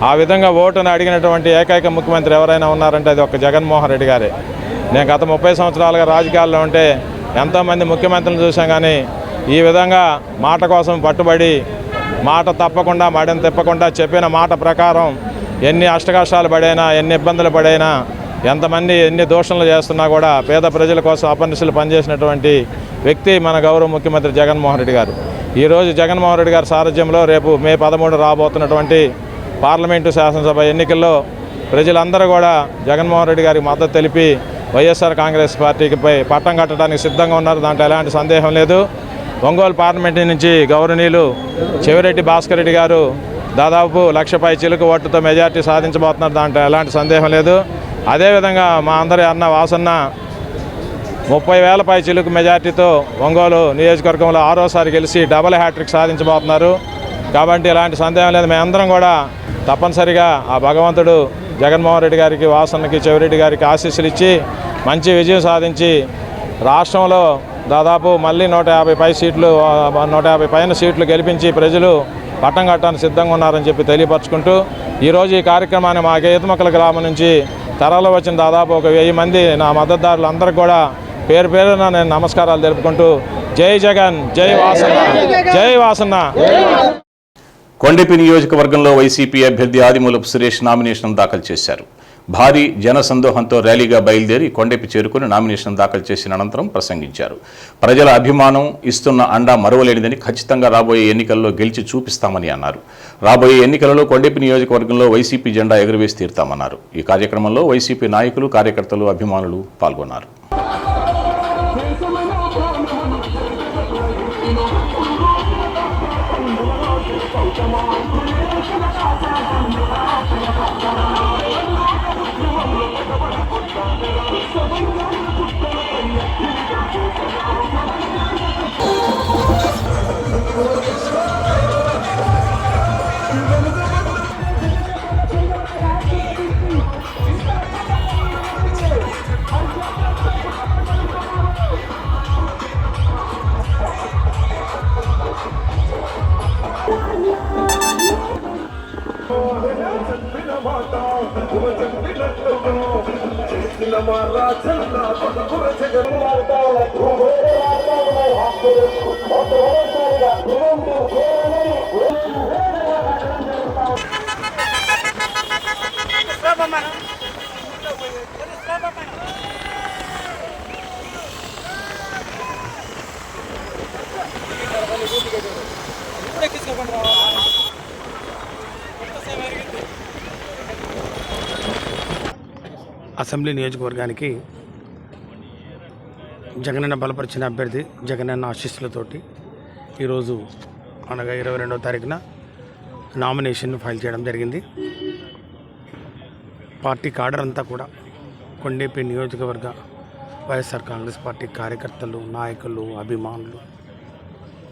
ఆ విధంగా ఓటును అడిగినటువంటి ఏకైక ముఖ్యమంత్రి ఎవరైనా ఉన్నారంటే అది ఒక జగన్మోహన్ రెడ్డి గారే. నేను గత 30 సంవత్సరాలుగా రాజకీయాల్లో ఉంటే ఎంతోమంది ముఖ్యమంత్రులను చూసాం, కానీ ఈ విధంగా మాట కోసం పట్టుబడి మాట తప్పకుండా మడెం తిప్పకుండా చెప్పిన మాట ప్రకారం ఎన్ని అష్టకష్టాలు పడైనా ఎన్ని ఇబ్బందులు పడైనా ఎంతమంది ఎన్ని దూషణలు చేస్తున్నా కూడా పేద ప్రజల కోసం అపనిశలు పనిచేసినటువంటి వ్యక్తి మన గౌరవ ముఖ్యమంత్రి జగన్మోహన్ రెడ్డి గారు. ఈరోజు జగన్మోహన్ రెడ్డి గారి సారథ్యంలో రేపు మే 13 రాబోతున్నటువంటి పార్లమెంటు శాసనసభ ఎన్నికల్లో ప్రజలందరూ కూడా జగన్మోహన్ రెడ్డి గారికి మద్దతు తెలిపి వైఎస్ఆర్ కాంగ్రెస్ పార్టీకిపై పట్టం కట్టడానికి సిద్ధంగా ఉన్నారు. దాంట్లో ఎలాంటి సందేహం లేదు. ఒంగోలు పార్లమెంటు నుంచి గౌరవనీయులు చెవిరెడ్డి భాస్కర్ రెడ్డి గారు దాదాపు 1,00,000 పై చిలుకు ఓట్లతో మెజార్టీ సాధించబోతున్నారు. దాంట్లో ఎలాంటి సందేహం లేదు. అదేవిధంగా మా అందరి అన్న వాసన్న 30,000 పై చిలుకు మెజార్టీతో ఒంగోలు నియోజకవర్గంలో 6వసారి గెలిచి డబుల్ హ్యాట్రిక్ సాధించబోతున్నారు. కాబట్టి ఎలాంటి సందేహం లేదు. మేమందరం కూడా తప్పనిసరిగా ఆ భగవంతుడు జగన్మోహన్ రెడ్డి గారికి, వాసన్నకి, చెవిరెడ్డి గారికి ఆశీస్సులు ఇచ్చి మంచి విజయం సాధించి రాష్ట్రంలో దాదాపు మళ్ళీ 150 పై సీట్లు 150 పైన సీట్లు గెలిపించి ప్రజలు పట్టం కట్టడానికి సిద్ధంగా ఉన్నారని చెప్పి తెలియపరచుకుంటూ ఈరోజు ఈ కార్యక్రమాన్ని మా ఈతమక్కల గ్రామం నుంచి తరలి వచ్చిన దాదాపు 1000 మంది నా మద్దతుదారులందరికీ కూడా పేరు పేరున నేను నమస్కారాలు తెలుపుకుంటూ జై జగన్, జై వాసన్న, జై వాసన్న. కొండెపి నియోజకవర్గంలో వైసీపీ అభ్యర్థి ఆదిమూలపు సురేష్ నామినేషన్ దాఖలు చేశారు. భారీ జనసందోహంతో ర్యాలీగా బయలుదేరి కొండెపి చేరుకుని నామినేషన్ దాఖలు చేసిన అనంతరం ప్రసంగించారు. ప్రజల అభిమానం ఇస్తున్న అండా మరువలేనిదని, ఖచ్చితంగా రాబోయే ఎన్నికల్లో గెలిచి చూపిస్తామని అన్నారు. రాబోయే ఎన్నికలలో కొండెపి నియోజకవర్గంలో వైసీపీ జెండా ఎగురవేసి తీరుతామన్నారు. ఈ కార్యక్రమంలో వైసీపీ నాయకులు, కార్యకర్తలు, అభిమానులు పాల్గొన్నారు. అసెంబ్లీ నియోజకవర్గానికి జగనన్న బలపరిచిన అభ్యర్థి జగనన్న ఆశీస్సులతోటి ఈరోజు అనగా 22వ తారీఖున నామినేషన్ ఫైల్ చేయడం జరిగింది. పార్టీ కాడర్ అంతా కూడా కొండేపి నియోజకవర్గ వైఎస్ఆర్ కాంగ్రెస్ పార్టీ కార్యకర్తలు, నాయకులు, అభిమానులు,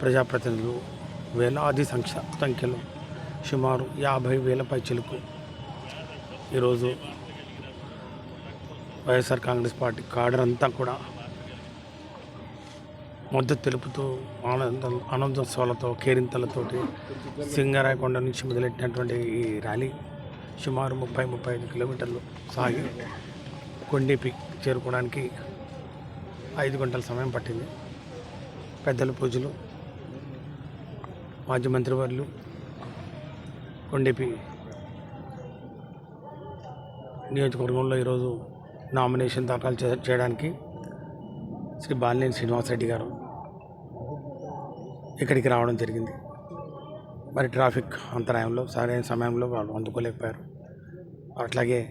ప్రజాప్రతినిధులు వేలాది సంఖ్యలో సుమారు 50,000 పై చిలుకు ఈరోజు వైఎస్ఆర్ కాంగ్రెస్ పార్టీ కాడర్ అంతా కూడా మద్దతు తెలుపుతూ ఆనందోత్సవాలతో, కేరింతలతోటి సింగరాయకొండ నుంచి మొదలెట్టినటువంటి ఈ ర్యాలీ సుమారు 30-35 కిలోమీటర్లు సాగి కొండేపి చేరుకోవడానికి 5 గంటల సమయం పట్టింది. పెద్దల పూజలు, మాజీ మంత్రివర్యులు, కొండేపి నియోజకవర్గంలో ఈరోజు నామినేషన్ దాఖలు చేయడానికి శ్రీ బాలినేని శ్రీనివాసరెడ్డి గారు ఇక్కడికి రావడం జరిగింది. మరి ట్రాఫిక్ అంతరాయంలో సరైన సమయంలో వాళ్ళు అందుకోలేకపోయారు. అట్లాగే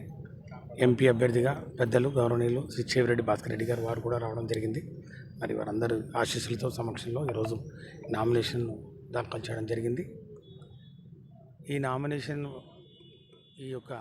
ఎంపీ అభ్యర్థిగా పెద్దలు గౌరవనీయులు శ్రీ చెవిరెడ్డి భాస్కర్ రెడ్డి గారు వారు కూడా రావడం జరిగింది. మరి వారందరూ ఆశీస్సులతో సమక్షంలో ఈరోజు నామినేషన్ దాఖలు చేయడం జరిగింది. ఈ నామినేషన్ ఈ యొక్క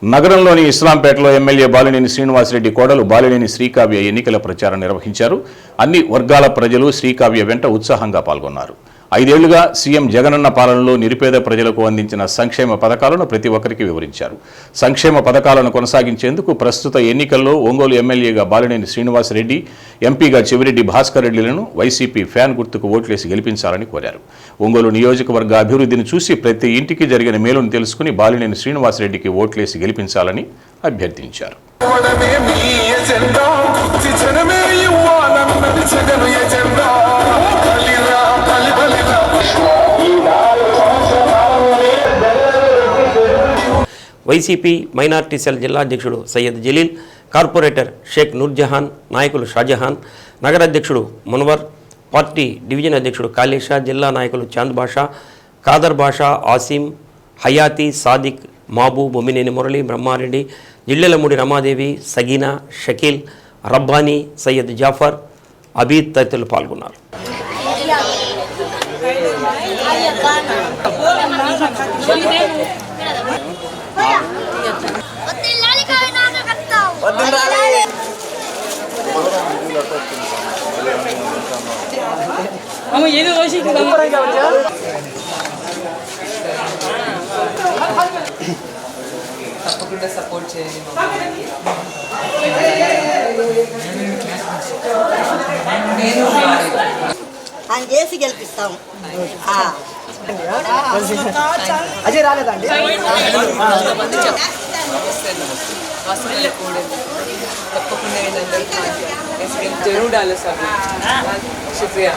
నగరంలోని ఇస్లాంపేటలో ఎమ్మెల్యే బాలినేని శ్రీనివాసరెడ్డి కోడలు బాలినేని శ్రీకావ్య ఎన్నికల ప్రచారం నిర్వహించారు. అన్ని వర్గాల ప్రజలు శ్రీకావ్య వెంట ఉత్సాహంగా పాల్గొన్నారు. 5 ఏళ్లుగా సీఎం జగనన్న పాలనలో నిరుపేద ప్రజలకు అందించిన సంక్షేమ పథకాలను ప్రతి ఒక్కరికి వివరించారు. సంక్షేమ పథకాలను కొనసాగించేందుకు ప్రస్తుత ఎన్నికల్లో ఒంగోలు ఎమ్మెల్యేగా బాలినేని శ్రీనివాసరెడ్డి, ఎంపీగా చెవిరెడ్డి భాస్కర్ రెడ్డిలను వైసీపీ ఫ్యాన్ గుర్తుకు ఓట్లేసి గెలిపించాలని కోరారు. ఒంగోలు నియోజకవర్గ అభివృద్ధిని చూసి ప్రతి ఇంటికి జరిగిన మేలును తెలుసుకుని బాలినేని శ్రీనివాసరెడ్డికి ఓట్లేసి గెలిపించాలని అభ్యర్థించారు. వైసీపీ మైనార్టీ సెల్ జిల్లా అధ్యక్షుడు సయ్యద్ జలీల్, కార్పొరేటర్ షేక్ నూర్జహాన్, నాయకులు షాజహాన్, నగర అధ్యక్షుడు మున్వర్, పార్టీ డివిజన్ అధ్యక్షుడు కాళీషా, జిల్లా నాయకులు చాంద్ బాషా, ఖాదర్ బాషా, ఆసిం, హయాతి, సాదిక్, మాబూ, బొమ్మినేని మురళి, బ్రహ్మారెడ్డి, జిల్లెలమూడి రమాదేవి, సగీనా, షకీల్, రబ్బానీ, సయ్యద్ జాఫర్, అబీద్ తదితరులు పాల్గొన్నారు. తప్పకుండా సపోర్ట్ చేయండి. ఆయన చేసి గెలిపిస్తాము. అజయ్ రాలేదండి. తప్పకుండా జरूर डालो सब. शुक्रिया.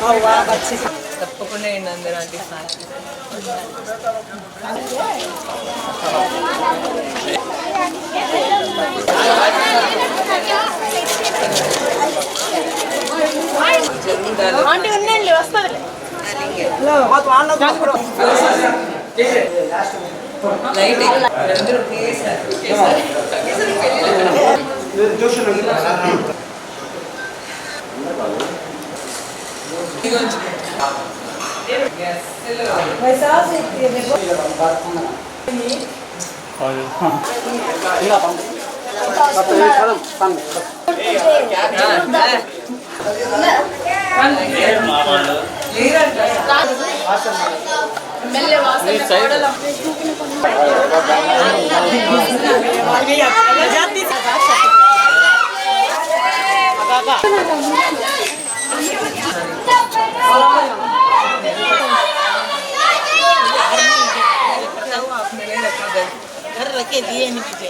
తప్పకుండా ఏంటందరూ అంటే ఆంటీ ఉండండి వస్తుంది. లైట్ घर रखे दिए नहीं मुझे.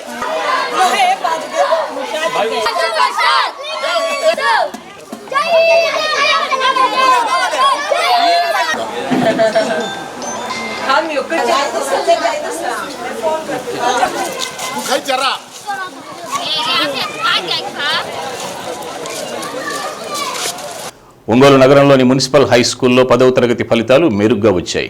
ఒంగోలు నగరంలోని మున్సిపల్ హై స్కూల్లో 10వ తరగతి ఫలితాలు మెరుగ్గా వచ్చాయి.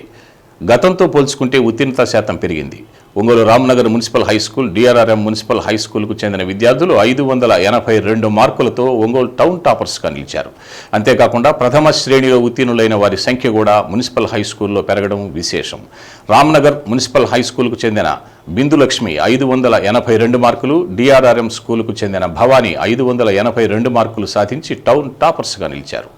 గతంతో పోల్చుకుంటే ఉత్తీర్ణత శాతం పెరిగింది. Ongole Ramnagar municipal high school, DRRM municipal high స్కూల్కు చెందిన విద్యార్థులు 582 మార్కులతో ఒంగోలు టౌన్ టాపర్స్గా నిలిచారు. అంతేకాకుండా ప్రథమ శ్రేణిలో ఉత్తీర్ణులైన వారి సంఖ్య కూడా మున్సిపల్ హై స్కూల్లో పెరగడం విశేషం. రామ్నగర్ మున్సిపల్ హై స్కూల్కు చెందిన బిందులక్ష్మి 582 మార్కులు, డిఆర్ఆర్ఎం స్కూల్కు చెందిన భవానీ 582 మార్కులు సాధించి టౌన్ టాపర్స్గా నిలిచారు.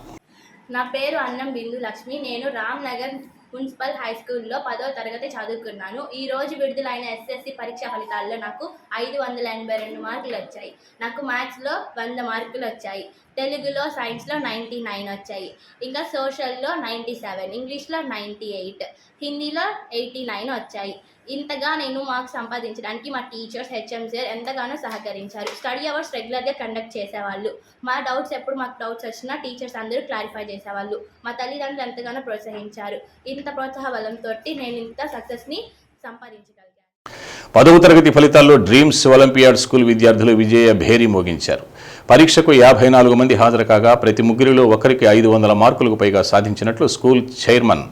నా పేరు అన్నం బిందు లక్ష్మి. నేను రామ్నగర్ మున్సిపల్ హై స్కూల్లో 10వ తరగతి చదువుకున్నాను. ఈ రోజు విడుదలైన ఎస్ఎస్సి పరీక్ష ఫలితాల్లో నాకు 582 మార్కులు వచ్చాయి. నాకు మ్యాథ్స్లో 100 మార్కులు వచ్చాయి, తెలుగులో సైన్స్లో 99 వచ్చాయి, ఇంకా సోషల్లో 97, ఇంగ్లీష్లో 98, హిందీలో 89 వచ్చాయి. ఇంతగా నేను మార్క్స్ సంపాదించడానికి మా టీచర్స్, హెచ్ఎం సార్ ఎంతగానో సహకరించారు. స్టడీ అవర్స్ రెగ్యులర్గా కండక్ట్ చేసేవాళ్ళు. మా డౌట్స్ ఎప్పుడు మాకు డౌట్స్ వచ్చినా టీచర్స్ అందరూ క్లారిఫై చేసేవాళ్ళు. మా తల్లిదండ్రులు ఎంతగానో ప్రోత్సహించారు. ఇంత ప్రోత్సాహ బలంతో నేను ఇంత సక్సెస్ని సంపాదించగలిగాను. 10వ తరగతి ఫలితాల్లో డ్రీమ్స్ ఒలింపియాడ్ స్కూల్ విద్యార్థులు విజయ భేరీ మోగించారు. పరీక్షకు 54 మంది హాజరు కాగా ప్రతి ముగ్గురిలో ఒకరికి 500 మార్కులకు పైగా సాధించినట్లు school chairman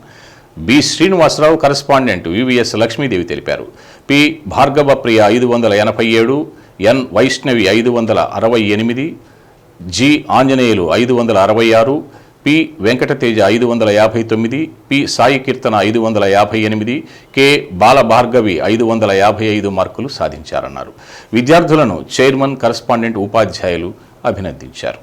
B Srinivasarao, correspondent VVS Lakshmidevi తెలిపారు. P Bhargava Priya 587, N Vaishnavi 568, G Anjaneyulu 566, P Venkateja 559, P Sai Keerthana 558, K Balabhargavi 555 మార్కులు సాధించారన్నారు. విద్యార్థులను చైర్మన్, కరెస్పాండెంట్, ఉపాధ్యాయులు అభినందించారు.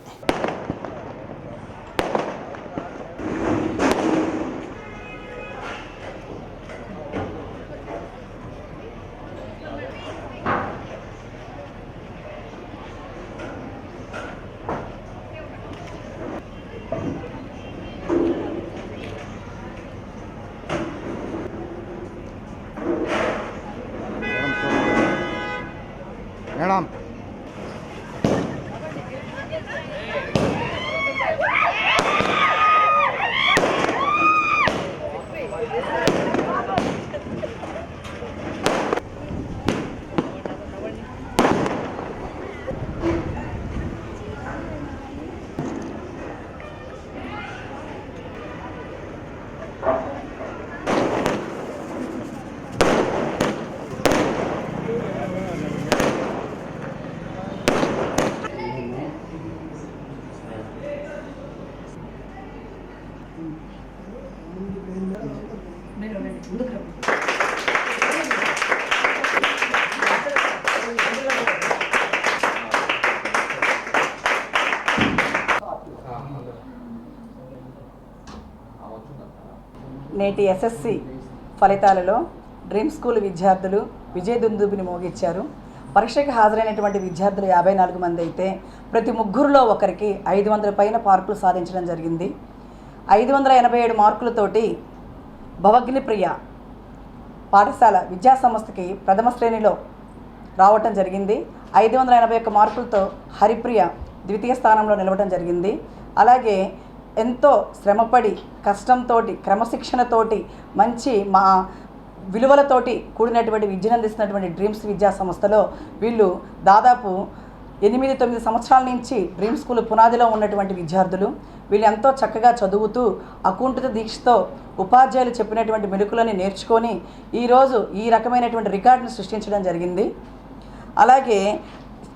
మేడం నేటి ఎస్ఎస్సి ఫలితాలలో డ్రీమ్ స్కూల్ విద్యార్థులు విజయదుందుబిని మోగించారు. పరీక్షకు హాజరైనటువంటి విద్యార్థులు 54 మంది అయితే ప్రతి ముగ్గురులో ఒకరికి 500 పైన మార్కులు సాధించడం జరిగింది. 587 మార్కులతోటి భవగ్నిప్రియ పాఠశాల విద్యా సంస్థకి ప్రథమ శ్రేణిలో రావటం జరిగింది. 581 మార్కులతో హరిప్రియ ద్వితీయ స్థానంలో నిలవడం జరిగింది. అలాగే ఎంతో శ్రమపడి కష్టంతో క్రమశిక్షణతోటి మంచి మా విలువలతోటి కూడినటువంటి విద్యను అందిస్తున్నటువంటి డ్రీమ్స్ విద్యా సంస్థలో వీళ్ళు దాదాపు 8-9 సంవత్సరాల నుంచి డ్రీమ్ స్కూల్ పునాదిలో ఉన్నటువంటి విద్యార్థులు. వీళ్ళు ఎంతో చక్కగా చదువుతూ అకుంఠిత దీక్షతో ఉపాధ్యాయులు చెప్పినటువంటి మెలకులని నేర్చుకొని ఈరోజు ఈ రకమైనటువంటి రికార్డును సృష్టించడం జరిగింది. అలాగే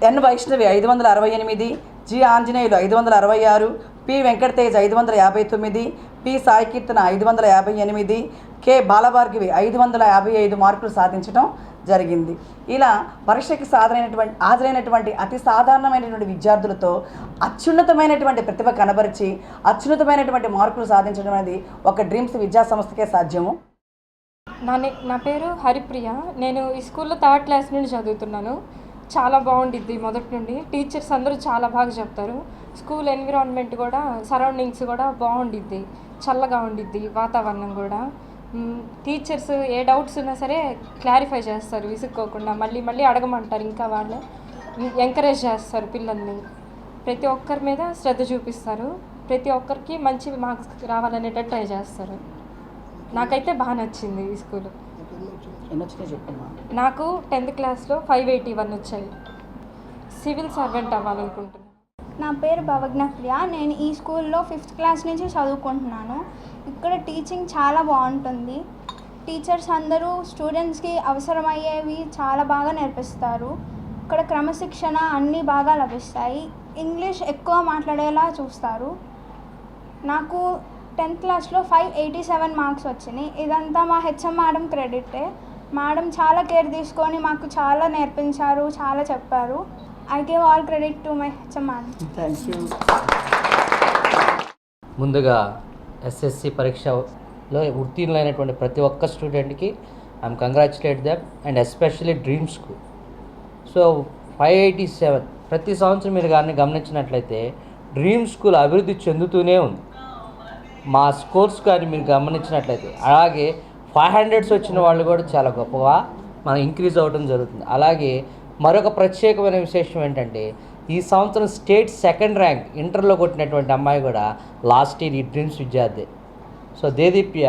N Vaishnavi 568, G Anjaneyulu 566, P Venkatej 559, P Sai Keerthana 558, K Balabhargavi 555 మార్కులు సాధించడం జరిగింది. ఇలా పరీక్షకి హాజరైనటువంటి అతి సాధారణమైనటువంటి విద్యార్థులతో అత్యున్నతమైనటువంటి ప్రతిభ కనబరిచి అత్యున్నతమైనటువంటి మార్కులు సాధించడం అనేది ఒక డ్రీమ్స్ విద్యా సంస్థకే సాధ్యము. నా పేరు హరిప్రియ. నేను ఈ స్కూల్లో 3rd క్లాస్ నుండి చదువుతున్నాను. చాలా బాగుండిద్ది మొదటి నుండి. టీచర్స్ అందరూ చాలా బాగా చెప్తారు. స్కూల్ ఎన్విరాన్మెంట్ కూడా, సరౌండింగ్స్ కూడా బాగుండిద్ది, చల్లగా ఉండిద్ది వాతావరణం కూడా. టీచర్స్ ఏ డౌట్స్ ఉన్నా సరే క్లారిఫై చేస్తారు విసుక్కోకుండా. మళ్ళీ అడగమంటారు. ఇంకా వాళ్ళే ఎంకరేజ్ చేస్తారు పిల్లల్ని. ప్రతి ఒక్కరి మీద శ్రద్ధ చూపిస్తారు. ప్రతి ఒక్కరికి మంచి మార్క్స్ రావాలనేటట్టు ట్రై చేస్తారు. నాకైతే బాగా నచ్చింది ఈ స్కూల్. నాకు 10th క్లాస్లో 581 వచ్చాయి. సివిల్ సర్వెంట్ అవ్వాలనుకుంటున్నాను. నా పేరు భవజ్ఞప్రియ. నేను ఈ స్కూల్లో 5th క్లాస్ నుంచి చదువుకుంటున్నాను. ఇక్కడ టీచింగ్ చాలా బాగుంటుంది. టీచర్స్ అందరూ స్టూడెంట్స్కి అవసరమయ్యేవి చాలా బాగా నేర్పిస్తారు. ఇక్కడ క్రమశిక్షణ అన్నీ బాగా లభిస్తాయి. ఇంగ్లీష్ ఎక్కువ మాట్లాడేలా చూస్తారు. నాకు 10th క్లాస్లో 587 మార్క్స్ వచ్చినాయి. ఇదంతా మా హెచ్ఎం మేడం క్రెడిటే. మేడం చాలా కేర్ తీసుకొని మాకు చాలా నేర్పించారు, చాలా చెప్పారు. I give all credit to my HM madam. Thank you. ముందుగా ఎస్ఎస్సి పరీక్షలో ఉత్తీర్ణులైనటువంటి ప్రతి ఒక్క స్టూడెంట్కి I'm congratulate them and especially డ్రీమ్స్కు. సో 587 ప్రతి సంవత్సరం మీరు కానీ గమనించినట్లయితే డ్రీమ్ స్కూల్ అభివృద్ధి చెందుతూనే ఉంది. మా స్కోర్స్ కానీ మీరు గమనించినట్లయితే అలాగే 500s వచ్చిన వాళ్ళు కూడా చాలా గొప్పగా మనం ఇంక్రీజ్ అవ్వడం జరుగుతుంది. అలాగే మరొక ప్రత్యేకమైన విశేషం ఏంటంటే ఈ సంవత్సరం స్టేట్ 2nd ర్యాంక్ ఇంటర్లో కొట్టినటువంటి అమ్మాయి కూడా లాస్ట్ ఇయర్ ఈ డ్రీమ్స్ విద్యార్థి. సో దేదీప్య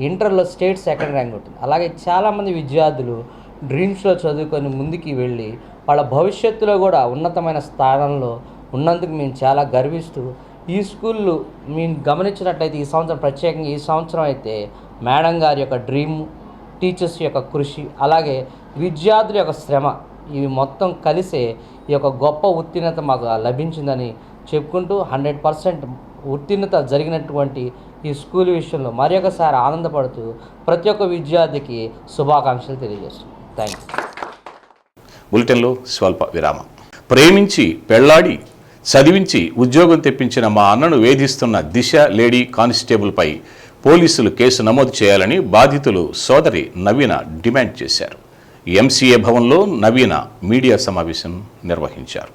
ఇంటర్లో స్టేట్ 2nd ర్యాంక్ కొట్టింది. అలాగే చాలామంది విద్యార్థులు డ్రీమ్స్లో చదువుకొని ముందుకు వెళ్ళి వాళ్ళ భవిష్యత్తులో కూడా ఉన్నతమైన స్థానంలో ఉన్నందుకు మేము చాలా గర్విస్తూ ఈ స్కూళ్ళు మేము గమనించినట్లయితే ఈ సంవత్సరం ప్రత్యేకంగా ఈ సంవత్సరం అయితే మేడం గారి యొక్క డ్రీమ్, టీచర్స్ యొక్క కృషి, అలాగే విద్యార్థుల యొక్క శ్రమ, ఇవి మొత్తం కలిసే ఈ యొక్క గొప్ప ఉత్తీర్ణత మాకు లభించిందని చెప్పుకుంటూ 100% ఉత్తీర్ణత జరిగినటువంటి ఈ స్కూల్ విషయంలో మరొకసారి ఆనందపడుతూ ప్రతి ఒక్క విద్యార్థికి శుభాకాంక్షలు తెలియజేస్తున్నాను. థ్యాంక్స్. బులెటిన్లో స్వల్ప విరామం. ప్రేమించి పెళ్లాడి చదివించి ఉద్యోగం తెప్పించిన మా అన్నను వేధిస్తున్న దిశ లేడీ కానిస్టేబుల్పై పోలీసులు కేసు నమోదు చేయాలని బాధితులు సోదరి నవీన డిమాండ్ చేశారు. ఎంసీఏ భవన్లో నవీన మీడియా సమావేశం నిర్వహించారు.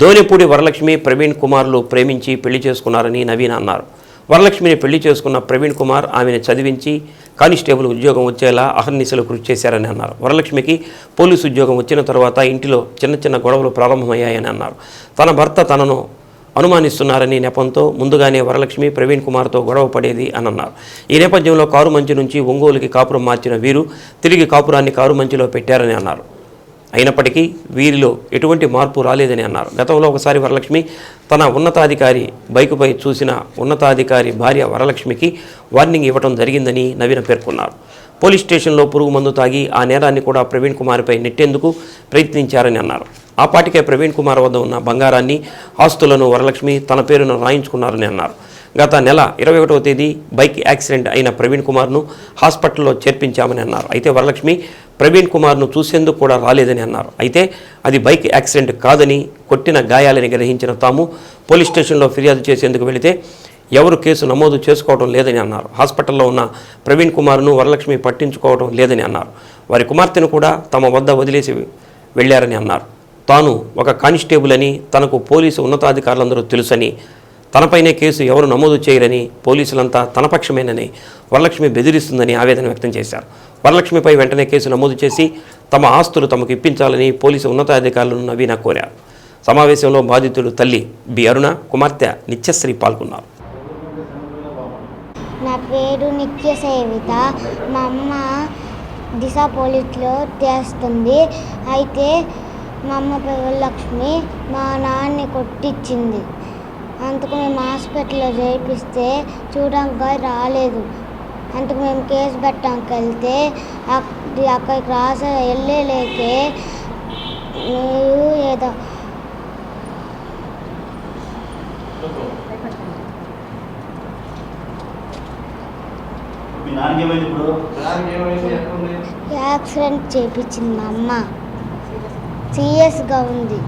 దోనెపూడి వరలక్ష్మి ప్రవీణ్ కుమార్లు ప్రేమించి పెళ్లి చేసుకున్నారని నవీన అన్నారు. వరలక్ష్మిని పెళ్లి చేసుకున్న ప్రవీణ్ కుమార్ ఆమెను చదివించి కానిస్టేబుల్ ఉద్యోగం వచ్చేలా అహర్నిశలు కృషి చేశారని అన్నారు. వరలక్ష్మికి పోలీసు ఉద్యోగం వచ్చిన తర్వాత ఇంటిలో చిన్న చిన్న గొడవలు ప్రారంభమయ్యాయని అన్నారు. తన భర్త తనను అనుమానిస్తున్నారని నెపంతో ముందుగానే వరలక్ష్మి ప్రవీణ్ కుమార్తో గొడవ పడేది అని అన్నారు. ఈ నేపథ్యంలో కారుమంచి నుంచి ఒంగోలుకి కాపురం మార్చిన వీరు తిరిగి కాపురాన్ని కారుమంచిలో పెట్టారని అన్నారు. అయినప్పటికీ వీరిలో ఎటువంటి మార్పు రాలేదని అన్నారు. గతంలో ఒకసారి వరలక్ష్మి తన ఉన్నతాధికారి బైకుపై చూసిన ఉన్నతాధికారి భార్య వరలక్ష్మికి వార్నింగ్ ఇవ్వడం జరిగిందని నవీన పేర్కొన్నారు. పోలీస్ స్టేషన్లో పురుగు మందు తాగి ఆ నేరాన్ని కూడా ప్రవీణ్ కుమార్పై నెట్టేందుకు ప్రయత్నించారని అన్నారు. ఆ పాటికే ప్రవీణ్ కుమార్ వద్ద ఉన్న బంగారాన్ని, ఆస్తులను వరలక్ష్మి తన పేరును రాయించుకున్నారని అన్నారు. గత నెల 21వ తేదీ బైక్ యాక్సిడెంట్ అయిన ప్రవీణ్ కుమార్ను హాస్పిటల్లో చేర్పించామని అన్నారు. అయితే వరలక్ష్మి ప్రవీణ్ కుమార్ను చూసేందుకు కూడా రాలేదని అన్నారు. అయితే అది బైక్ యాక్సిడెంట్ కాదని, కొట్టిన గాయాలని గ్రహించిన తాము పోలీస్ స్టేషన్లో ఫిర్యాదు చేసేందుకు వెళితే ఎవరు కేసు నమోదు చేసుకోవడం లేదని అన్నారు. హాస్పిటల్లో ఉన్న ప్రవీణ్ కుమార్ను వరలక్ష్మి పట్టించుకోవడం లేదని అన్నారు. వారి కుమార్తెను కూడా తమ వద్ద వదిలేసి వెళ్లారని అన్నారు. తాను ఒక కానిస్టేబుల్ అని, తనకు పోలీసు ఉన్నతాధికారులందరూ తెలుసని, తనపైనే కేసు ఎవరు నమోదు చేయరని, పోలీసులంతా తన పక్షమేనని వరలక్ష్మి బెదిరిస్తుందని ఆవేదన వ్యక్తం చేశారు. వరలక్ష్మిపై వెంటనే కేసు నమోదు చేసి తమ ఆస్తులు తమకు ఇప్పించాలని పోలీసు ఉన్నతాధికారులను నవీన కోరారు. సమావేశంలో బాధితుడు తల్లి బి అరుణ, కుమార్తె నిత్యశ్రీ పాల్గొన్నారు. నా పేరు నిత్య సేవిత. మా అమ్మ దిశ పోలీసులో చేస్తుంది. అయితే మా అమ్మ పేరు లక్ష్మి మా నాన్నని కొట్టించింది. అందుకు మేము హాస్పిటల్లో చేర్పిస్తే చూడడానికి రాలేదు. అందుకు మేము కేసు పెట్టడానికి వెళ్తే అక్కడికి వెళ్ళలేకే మీరు ఏదో యాక్సిడెంట్ చేయించింది. మా అమ్మ సీరియస్గా ఉంది,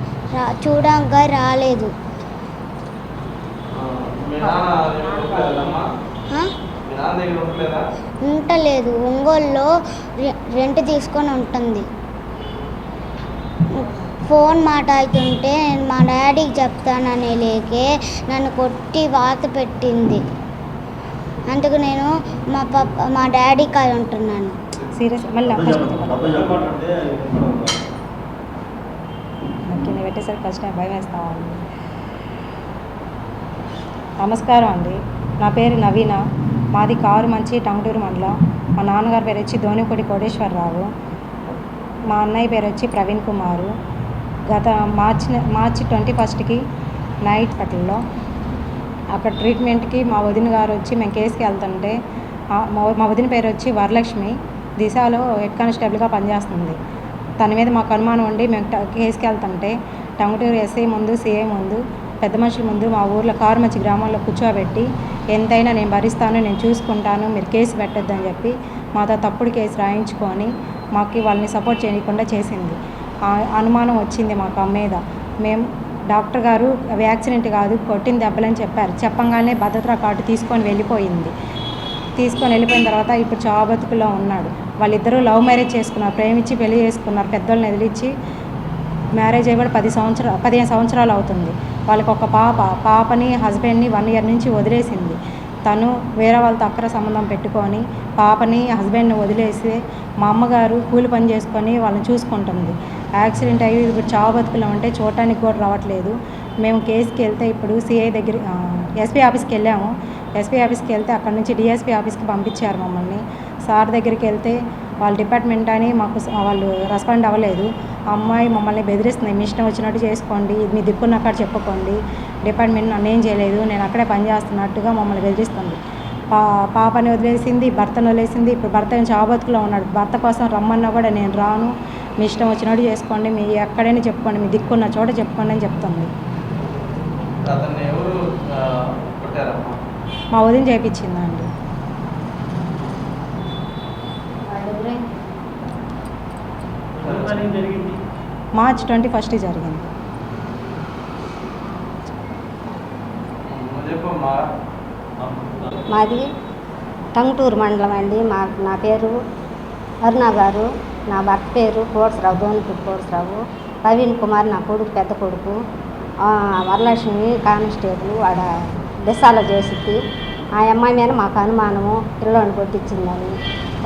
చూడడానికి రాలేదు. ఉండలేదు, ఒంగోలులో రెంట్ తీసుకొని ఉంటుంది. ఫోన్ మాట్లాడుతుంటే నేను మా డాడీకి చెప్తానని లేకే నన్ను కొట్టి వాత పెట్టింది. అందుకు నేను మా డాడీ కాడ ఉంటున్నాను. సీరియస్ మళ్ళీ పెట్టేసరికి ఫస్ట్ టైం భయం వేస్తామండి. నమస్కారం అండి, నా పేరు నవీన. మాది కారుమంచి టంగుటూరు మండలం. మా నాన్నగారి పేరు వచ్చి దోనిపూడి కోటేశ్వరరావు. మా అన్నయ్య పేరు వచ్చి ప్రవీణ్ కుమారు. గత మార్చి 21కి నైట్ పట్లలో అక్కడ ట్రీట్మెంట్కి మా వదిన గారు వచ్చి మేము కేసుకి వెళ్తుంటే మా వదిన పేరు వచ్చి వరలక్ష్మి, దిశలో హెడ్ కానిస్టేబుల్గా పనిచేస్తుంది. తన మీద మాకు అనుమానం ఉండి మేము కేసుకి వెళ్తుంటే టంగుటూరు ఎస్ఐ ముందు, సిఐ ముందు, పెద్ద మనుషుల ముందు మా ఊర్లో కారుమంచి గ్రామంలో కూర్చోబెట్టి ఎంతైనా నేను భరిస్తాను, నేను చూసుకుంటాను, మీరు కేసు పెట్టొద్దని చెప్పి మాతో తప్పుడు కేసు రాయించుకొని మాకు వాళ్ళని సపోర్ట్ చేయకుండా చేసింది. అనుమానం వచ్చింది మాకు ఆ మీద. మేము డాక్టర్ గారు అవి యాక్సిడెంట్ కాదు, కొట్టిన దెబ్బలని చెప్పారు. చెప్పంగానే భద్రతా కార్డు తీసుకొని వెళ్ళిపోయింది. తీసుకొని వెళ్ళిపోయిన తర్వాత ఇప్పుడు చావు బతుకులో ఉన్నాడు. వాళ్ళిద్దరూ లవ్ మ్యారేజ్ చేసుకున్నారు, ప్రేమించి పెళ్లి చేసుకున్నారు. పెద్దోళ్ళని ఎదిలిచ్చి మ్యారేజ్ అయ్యి కూడా 15 సంవత్సరాలు అవుతుంది. వాళ్ళకి ఒక పాపని హస్బెండ్ని 1 ఇయర్ నుంచి వదిలేసింది. తను వేరే వాళ్ళతో అక్ర సంబంధం పెట్టుకొని పాపని హస్బెండ్ని వదిలేసి మా అమ్మగారు కూలి పని చేసుకొని వాళ్ళని చూసుకుంటుంది. యాక్సిడెంట్ అయ్యి ఇప్పుడు చావు బతుకులో ఉంటే చూడటానికి కూడా రావట్లేదు. మేము కేసుకి వెళ్తే ఇప్పుడు సిఐ దగ్గర ఎస్పీ ఆఫీస్కి వెళ్ళాము. ఎస్పీ ఆఫీస్కి వెళ్తే అక్కడ నుంచి డిఎస్పీ ఆఫీస్కి పంపించారు మమ్మల్ని. సార్ దగ్గరికి వెళ్తే వాళ్ళ డిపార్ట్మెంట్ అని మాకు వాళ్ళు రెస్పాండ్ అవ్వలేదు. అమ్మాయి మమ్మల్ని బెదిరిస్తుంది, మీ ఇష్టం వచ్చినట్టు చేసుకోండి, మీ దిక్కున్నక్కడ చెప్పుకోండి, డిపార్ట్మెంట్ నన్ను ఏం చేయలేదు, నేను అక్కడే పనిచేస్తున్నట్టుగా మమ్మల్ని బెదిరిస్తుంది. పాపని వదిలేసింది, భర్తను వదిలేసింది. ఇప్పుడు భర్త చాబతుకులో ఉన్నాడు. భర్త కోసం రమ్మన్నా కూడా నేను రాను, మీ ఇష్టం వచ్చినట్టు చేసుకోండి, మీ ఎక్కడైనా చెప్పుకోండి, మీ దిక్కున్న చోట చెప్పుకోండి అని చెప్తుంది. మా వదిన చేయించిందండి. మార్చ్ 21 జరిగింది. మాది టంగుటూరు మండలం అండి. నా పేరు అరుణ గారు, నా భర్త పేరు కోట్సరావు, దోనిపూడి కోట్సరావు. ప్రవీణ్ కుమార్ నా కొడుకు, పెద్ద కొడుకు. వరలక్ష్మి కానిస్టేబుల్ ఆడ డిసాలో చేసింది. ఆ అమ్మాయి మీద మాకు అనుమానము, పిల్లోని కొట్టించిందని,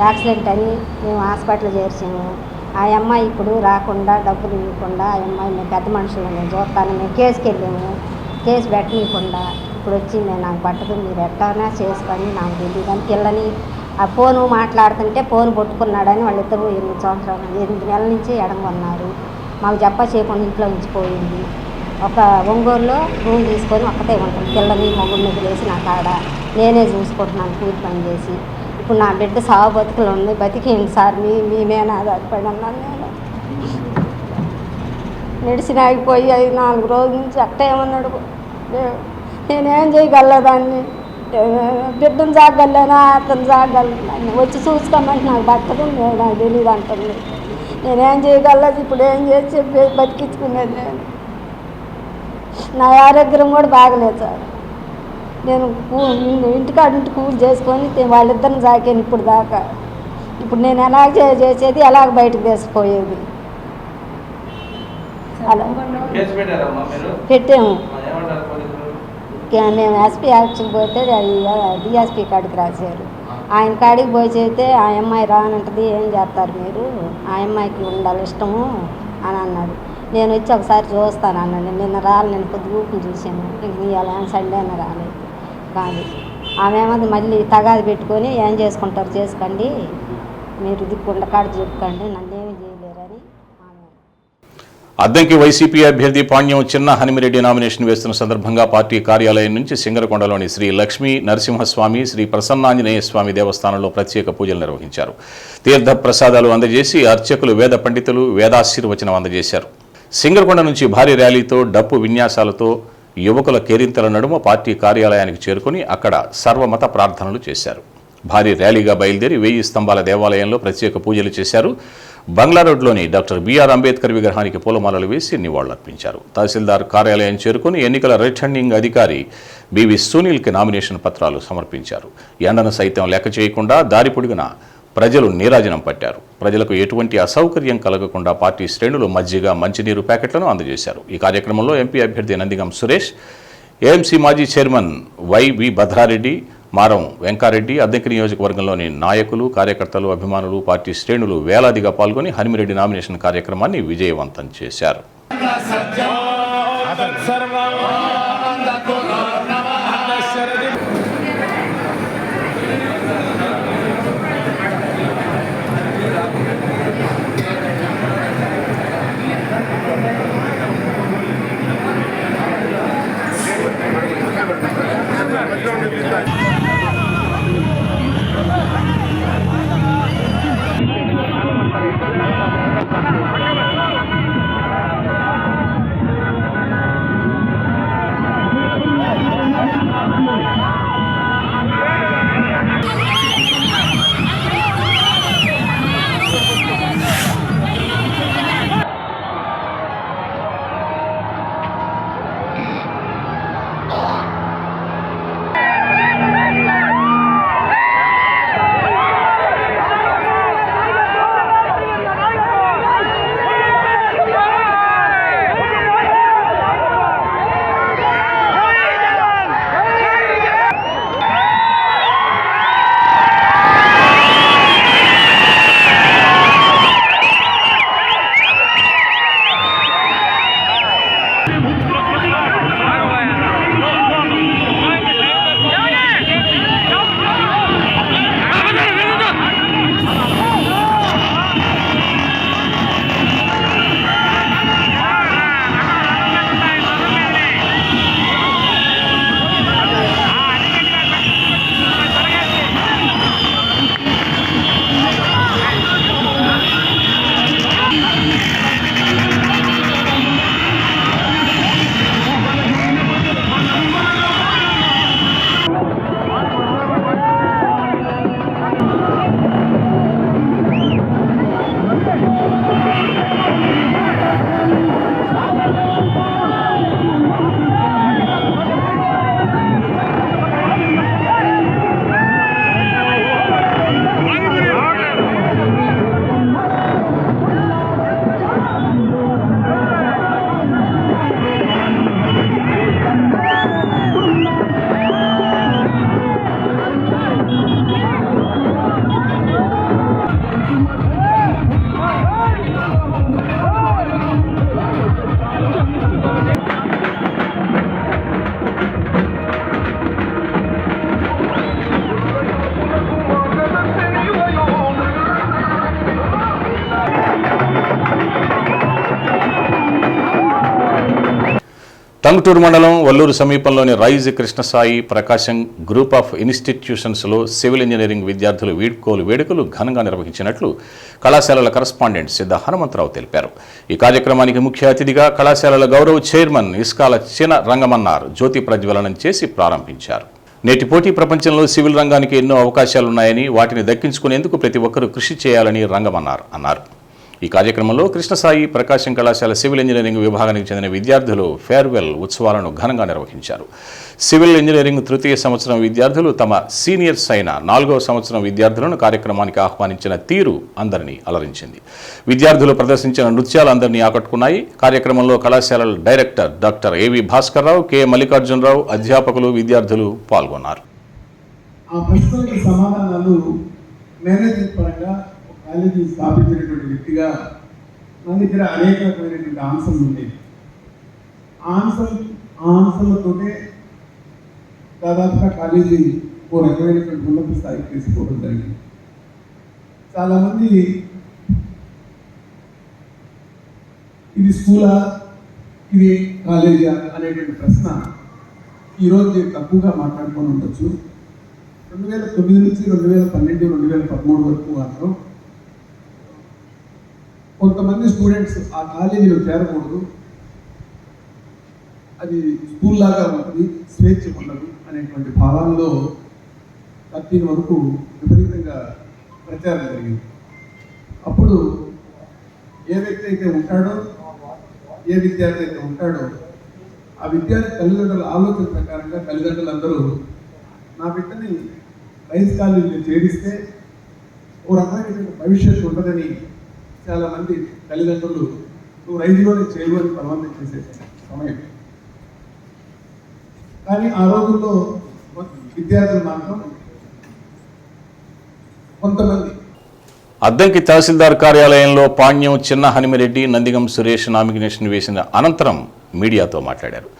యాక్సిడెంట్ అని మేము హాస్పిటల్ చేర్చాము. ఆ అమ్మాయి ఇప్పుడు రాకుండా, డబ్బులు ఇవ్వకుండా, ఆ అమ్మాయి మేము పెద్ద మనుషులు నేను చూస్తాను, మేము కేసుకి వెళ్ళాము. కేసు పెట్టనీయకుండా ఇప్పుడు వచ్చి నేను నాకు పట్టదు, మీరు ఎట్లైనా చేసుకొని నాకు తెలియదు అని పిల్లని ఆ ఫోను మాట్లాడుతుంటే ఫోన్ పట్టుకున్నాడని వాళ్ళిద్దరూ 8 నెలల నుంచి ఎడమన్నారు. మాకు చెప్ప చేయకుండా ఇంట్లో ఉంచిపోయింది. ఒక ఒంగోలులో రూమ్ తీసుకొని ఒక్కతే ఉంటుంది. పిల్లని మొగుడిని వదిలేసి నా కాడ నేనే చూసుకుంటున్నాను కూలి పని చేసి. ఇప్పుడు నా బిడ్డ సాగు బతుకులు ఉంది, బతికేయండి సార్, మేమేనా ఆధారపడి ఉన్నాను. నేను మెడిసిన్ ఆగిపోయి 4 రోజుల నుంచి అట్టేమన్నాడు. నేనేం చేయగలదాన్ని, బిడ్డను సాగలేనా, అతను సాగలను, వచ్చి చూసుకోమంటే నాకు బతకదు, నాకు తెలియదు అంటుంది. నేనేం చేయగలదు, ఇప్పుడు ఏం చేసి బతికించుకునేది. నేను నా ఆరోగ్యం కూడా బాగలేదు సార్. నేను ఇంటికాడ కూలి చేసుకొని వాళ్ళిద్దరిని సాకాను ఇప్పుడు దాకా. ఇప్పుడు నేను ఎలాగ చేసేది, ఎలాగ బయటకు తీసుకుపోయేది. అలా పెట్టాము. మేము ఎస్పీ ఆఫీస్కి పోతే డిఎస్పీ కాడికి రాశారు. ఆయన కాడికి పోయి చేస్తే ఆ అమ్మాయి రానంటది, ఏం చేస్తారు మీరు, ఆ అమ్మాయికి ఉండాలి ఇష్టము అని అన్నాడు. నేను వచ్చి ఒకసారి చూస్తాను అన్నాను. నిన్న నేను పొద్దుగూకుని చూసాను. ఇంక నీ అలా సండే అయినా రాలేదు. కానీ ఆమె మళ్ళీ తగాది పెట్టుకొని ఏం చేసుకుంటారు చేసుకోండి, మీరు దిక్కుండ కాడ చెప్పుకోండి, నన్నేమి చేయలేరని. అద్దంకి వైసీపీ అభ్యర్థి పాణ్యం చిన్న హనుమిరెడ్డి నామినేషన్ వేస్తున్న సందర్భంగా పార్టీ కార్యాలయం నుంచి సింగరకొండలోని శ్రీ లక్ష్మీ నరసింహస్వామి, శ్రీ ప్రసన్నాంజనేయ స్వామి దేవస్థానంలో ప్రత్యేక పూజలు నిర్వహించారు. తీర్థ ప్రసాదాలు అందజేసి అర్చకులు, వేద పండితులు వేదాశీర్వచనం అందజేశారు. సింగరకొండ నుంచి భారీ ర్యాలీతో, డప్పు విన్యాసాలతో యువకుల కేరింతల నడుమ పార్టీ కార్యాలయానికి చేరుకుని అక్కడ సర్వమత ప్రార్థనలు చేశారు. భారీ ర్యాలీగా బయలుదేరి 1000 స్తంభాల దేవాలయంలో ప్రత్యేక పూజలు చేశారు. బంగ్లా రోడ్లోని డాక్టర్ బిఆర్ అంబేద్కర్ విగ్రహానికి పూలమాలలు వేసి నివాళులర్పించారు. తహసీల్దార్ కార్యాలయం చేరుకుని ఎన్నికల రిటర్నింగ్ అధికారి బివి సునీల్కి నామినేషన్ పత్రాలు సమర్పించారు. ఎండను సైతం లెక్క చేయకుండా దారి పొడుగున ప్రజలు నీరాజనం పట్టారు. ప్రజలకు ఎటువంటి అసౌకర్యం కలగకుండా పార్టీ శ్రేణులు మజ్జిగ, మంచినీరు ప్యాకెట్లను అందజేశారు. ఈ కార్యక్రమంలో ఎంపీ అభ్యర్థి నందిగం సురేష్, ఏఎంసీ మాజీ చైర్మన్ వైవి భద్రారెడ్డి, మారం వెంకారెడ్డి, అద్దెకి నియోజకవర్గంలోని నాయకులు, కార్యకర్తలు, అభిమానులు, పార్టీ శ్రేణులు వేలాదిగా పాల్గొని హనుమిరెడ్డి నామినేషన్ కార్యక్రమాన్ని విజయవంతం చేశారు. టంగుటూరు మండలం వల్లూరు సమీపంలోని rise Krishnasai Prakasam group of ఇన్స్టిట్యూషన్స్లో సివిల్ ఇంజనీరింగ్ విద్యార్థులు వీడ్కోలు వేడుకలు ఘనంగా నిర్వహించినట్లు కళాశాలల కరస్పాండెంట్ సిద్ధ హనుమంతరావు తెలిపారు. ఈ కార్యక్రమానికి ముఖ్య అతిథిగా కళాశాలల గౌరవ చైర్మన్ ఇస్కాల చిన రంగమన్నార్ జ్యోతి ప్రజ్వలనం చేసి ప్రారంభించారు. నేటి పోటీ ప్రపంచంలో సివిల్ రంగానికి ఎన్నో అవకాశాలున్నాయని వాటిని దక్కించుకునేందుకు ప్రతి ఒక్కరూ కృషి చేయాలని రంగమన్నార్ అన్నారు. ఈ కార్యక్రమంలో కృష్ణసాయి ప్రకాశం కళాశాల సివిల్ ఇంజనీరింగ్ విభాగానికి చెందిన విద్యార్థులు ఫేర్వెల్ ఉత్సవాలను ఘనంగా నిర్వహించారు. సివిల్ ఇంజనీరింగ్ తృతీయ సంవత్సరం విద్యార్థులు తమ సీనియర్స్ అయిన 4వ సంవత్సరం విద్యార్థులను కార్యక్రమానికి ఆహ్వానించిన తీరు అందరినీ అలరించింది. విద్యార్థులు ప్రదర్శించిన నృత్యాలు అందరినీ ఆకట్టుకున్నాయి. కార్యక్రమంలో కళాశాలల డైరెక్టర్ డాక్టర్ ఏవి భాస్కర్రావు, కె మల్లికార్జునరావు, అధ్యాపకులు, విద్యార్థులు పాల్గొన్నారు. కాలేజీ స్థాపించినటువంటి వ్యక్తిగా నా దగ్గర అనేక రకమైనటువంటి ఆన్సర్లు ఉండేవి. ఆ ఆన్సర్లతోనే దాదాపుగా కాలేజీ ఓ రకమైనటువంటి ఉన్నత స్థాయికి తీసుకోవడం జరిగింది. చాలామంది ఇది స్కూలా, ఇది కాలేజా అనేటువంటి ప్రశ్న ఈరోజు నేను తక్కువగా మాట్లాడుకొని ఉండొచ్చు. 2009 నుంచి 2012, 2013 వరకు మాత్రం కొంతమంది స్టూడెంట్స్ ఆ కాలేజీలో చేరకూడదు, అది స్కూల్ లాగా ఉంటుంది, స్వేచ్ఛ ఉండదు అనేటువంటి భావాల్లో 13 వరకు విపరీతంగా ప్రచారం జరిగింది. అప్పుడు ఏ వ్యక్తి అయితే ఉంటాడో, ఏ విద్యార్థి అయితే ఉంటాడో ఆ విద్యార్థి తల్లిదండ్రుల ఆలోచన ప్రకారంగా తల్లిదండ్రులందరూ నా బిడ్డని రైస్ కాలేజీలో చేరిస్తే ఓ రకమైనటువంటి భవిష్యత్తు ఉంటుందని చాలామంది తల్లిదండ్రులు నువ్వు రైతులోనే చేయు అని బలవంతం చేసే సమయం. కానీ ఆ రోజుల్లో విద్యార్థులు మాత్రం కొంతమంది అద్దంకి తహసీల్దార్ కార్యాలయంలో పాణ్యం చిన్న హనిమిరెడ్డి, నందిగం సురేష్ నామినేషన్ వేసిన అనంతరం మీడియాతో మాట్లాడారు.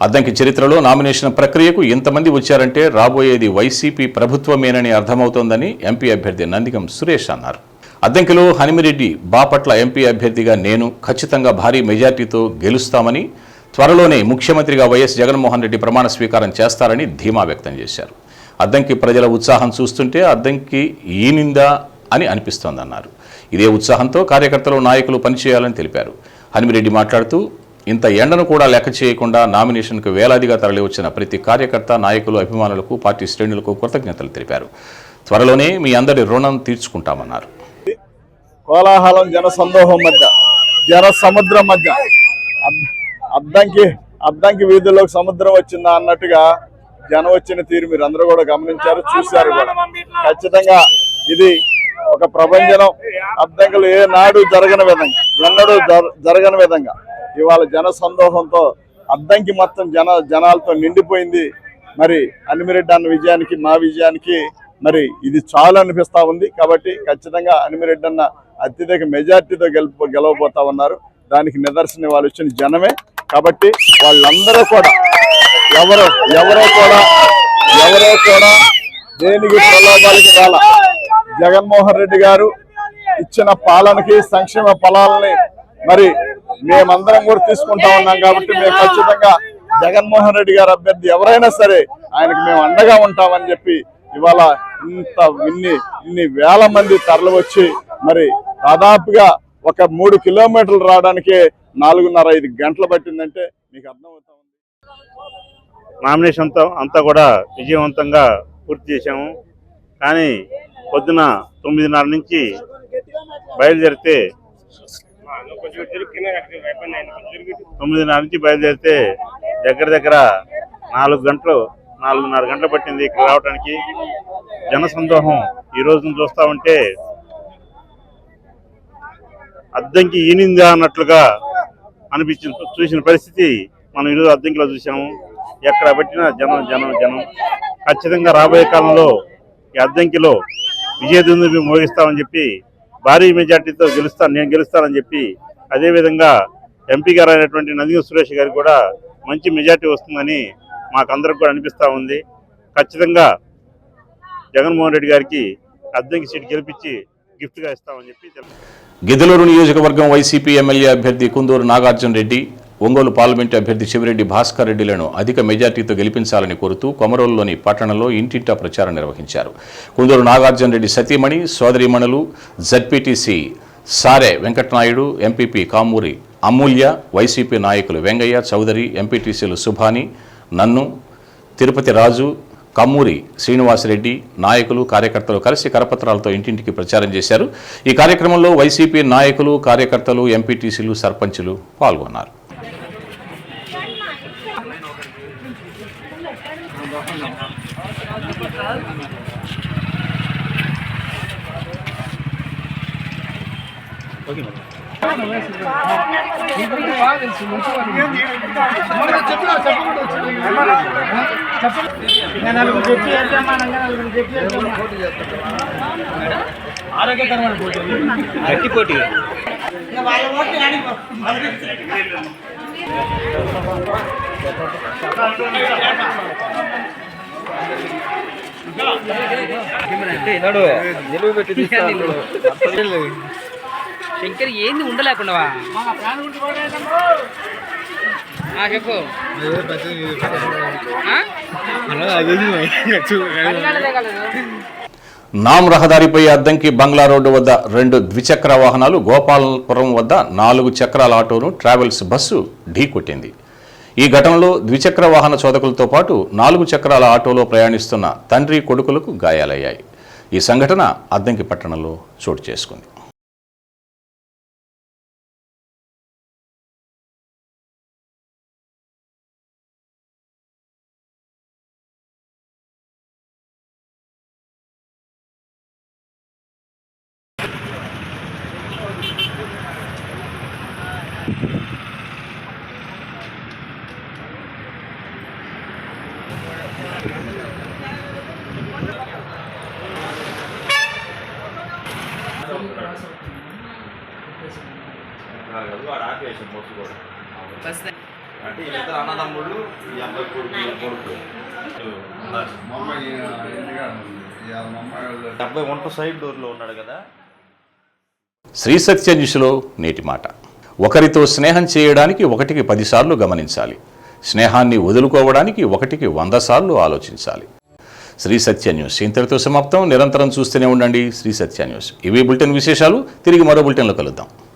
అద్దంకి చరిత్రలో నామినేషన్ ప్రక్రియకు ఎంతమంది వచ్చారంటే రాబోయేది వైసీపీ ప్రభుత్వమేనని అర్థమవుతోందని ఎంపీ అభ్యర్థి నందిగం సురేష్ అన్నారు. అద్దంకిలో హనిమిరెడ్డి బాపట్ల ఎంపీ అభ్యర్థిగా నేను ఖచ్చితంగా భారీ మెజార్టీతో గెలుస్తామని, త్వరలోనే ముఖ్యమంత్రిగా వైఎస్ జగన్మోహన్ రెడ్డి ప్రమాణ స్వీకారం చేస్తారని ధీమా వ్యక్తం చేశారు. అద్దంకి ప్రజల ఉత్సాహం చూస్తుంటే అద్దంకి ఈనిందా అని అనిపిస్తోందన్నారు. ఇదే ఉత్సాహంతో కార్యకర్తలు, నాయకులు పనిచేయాలని తెలిపారు. హనిమిరెడ్డి మాట్లాడుతూ ఇంత ఎండను కూడా లెక్క చేయకుండా నామినేషన్కు వేలాదిగా తరలివచ్చిన ప్రతి కార్యకర్త, నాయకులు, అభిమానులకు, పార్టీ శ్రేణులకు కృతజ్ఞతలు తెలిపారు. త్వరలోనే మీ అందరి రుణం తీర్చుకుంటామన్నారు. కోలాహలం, జన సందోహం మధ్య, జన సముద్రం మధ్య అద్దంకి వీధుల్లోకి సముద్రం వచ్చిందా అన్నట్టుగా జనం వచ్చిన తీరు మీరు అందరూ కూడా గమనించారు, చూశారు కూడా. ఖచ్చితంగా ఇది ఒక ప్రభంజనం. అద్దంకులు ఏ నాడు జరగని విధంగా, ఎన్నడూ జరగని విధంగా ఇవాళ జన సందోహంతో అద్దంకి మొత్తం జనాలతో నిండిపోయింది. మరి హనిమిరెడ్డి అన్న విజయానికి, మా విజయానికి మరి ఇది చాలు అనిపిస్తా ఉంది. కాబట్టి ఖచ్చితంగా హనిమిరెడ్డి అన్న అత్యధిక మెజార్టీతో గెలవబోతా ఉన్నారు. దానికి నిదర్శనం వాళ్ళు వచ్చిన జనమే. కాబట్టి వాళ్ళందరూ కూడా ఎవరో కూడా దేనికి ప్రలోభాలకి రాల. జగన్మోహన్ రెడ్డి గారు ఇచ్చిన పాలనకి, సంక్షేమ ఫలాలని మరి మేమందరం కూడా తీసుకుంటా ఉన్నాం. కాబట్టి మేము ఖచ్చితంగా జగన్మోహన్ రెడ్డి గారు అభ్యర్థి ఎవరైనా సరే ఆయనకు మేము అండగా ఉంటామని చెప్పి ఇవాళ ఇన్ని వేల మంది తరలి వచ్చి మరి దాదాపుగా ఒక 3 కిలోమీటర్లు రావడానికే 4:30-5 గంటలు పట్టిందంటే మీకు అర్థమవుతా ఉంది. నామినేషన్ అంతా కూడా విజయవంతంగా పూర్తి చేశాము. కానీ పొద్దున 9:30 నుంచి బయలుదేరితే 9:30 నుంచి బయలుదేరితే దగ్గర 4:30 గంటలు పట్టింది ఇక్కడ రావడానికి. జన సందోహం ఈ రోజున చూస్తూ ఉంటే అద్దంకి ఈనిందా అన్నట్లుగా చూసిన పరిస్థితి మనం ఈరోజు అద్దంకిలో చూసాము. ఎక్కడ పెట్టినా జనం. ఖచ్చితంగా రాబోయే కాలంలో ఈ అద్దంకిలో విజయదుందుబి మోగిస్తామని చెప్పి, భారీ మెజార్టీతో నేను గెలుస్తానని చెప్పి, అదేవిధంగా ఎంపీ గారు అయినటువంటి నందిగం సురేష్ గారికి కూడా మంచి మెజార్టీ వస్తుందని మాకందరికి కూడా అనిపిస్తూ ఉంది. ఖచ్చితంగా జగన్మోహన్ రెడ్డి గారికి అద్దంకి సీట్ గెలిపించి గిఫ్ట్గా ఇస్తామని చెప్పి గిద్దలూరు నియోజకవర్గం వైసీపీ ఎమ్మెల్యే అభ్యర్థి కుందూరు నాగార్జున రెడ్డి ఒంగోలు పార్లమెంటు అభ్యర్థి చెవిరెడ్డి భాస్కర్ రెడ్డిలను అధిక మెజార్టీతో గెలిపించాలని కోరుతూ కొమరోలులోని పట్టణంలో ఇంటింటా ప్రచారం నిర్వహించారు. కుందూరు నాగార్జున రెడ్డి సతీమణి, సోదరీమణులు, జడ్పీటీసీ సారే వెంకటనాయుడు, ఎంపీపీ కామూరి అమూల్య, వైసీపీ నాయకులు వెంగయ్య చౌదరి, ఎంపీటీసీలు సుభాని, నన్ను, తిరుపతి రాజు, కమ్మూరి శ్రీనివాసరెడ్డి, నాయకులు, కార్యకర్తలు కలిసి కరపత్రాలతో ఇంటింటికి ప్రచారం చేశారు. ఈ కార్యక్రమంలో వైసీపీ నాయకులు, కార్యకర్తలు, ఎంపీటీసీలు, సర్పంచులు పాల్గొన్నారు. గట్టి పోటీ శంకర్ ఏంది ఉండలేకుండా చెప్పు నామ్ రహదారిపై అద్దంకి బంగ్లా రోడ్డు వద్ద 2 ద్విచక్ర వాహనాలు గోపాలపురం వద్ద 4 చక్రాల ఆటోను ట్రావెల్స్ బస్సు ఢీకొట్టింది. ఈ ఘటనలో ద్విచక్ర వాహన చోదకులతో పాటు 4 చక్రాల ఆటోలో ప్రయాణిస్తున్న తండ్రి కొడుకులకు గాయాలయ్యాయి. ఈ సంఘటన అద్దంకి పట్టణంలో చోటు చేసుకుంది. అంటే ఇద్దరు అన్నదమ్ముళ్ళు, ఈ అబ్బాయి కొడుకు అబ్బాయి వంట సైడ్ డోర్లో ఉన్నాడు కదా. శ్రీ సత్య న్యూస్లో నేటి మాట. ఒకరితో స్నేహం చేయడానికి 1కి 10 సార్లు గమనించాలి. స్నేహాన్ని వదులుకోవడానికి 1కి 100 సార్లు ఆలోచించాలి. శ్రీ సత్య న్యూస్ ఇంతటితో సమాప్తం. నిరంతరం చూస్తూనే ఉండండి శ్రీ సత్య న్యూస్. ఇవి బులెటిన్ విశేషాలు. తిరిగి మరో బులెటిన్లో కలుద్దాం.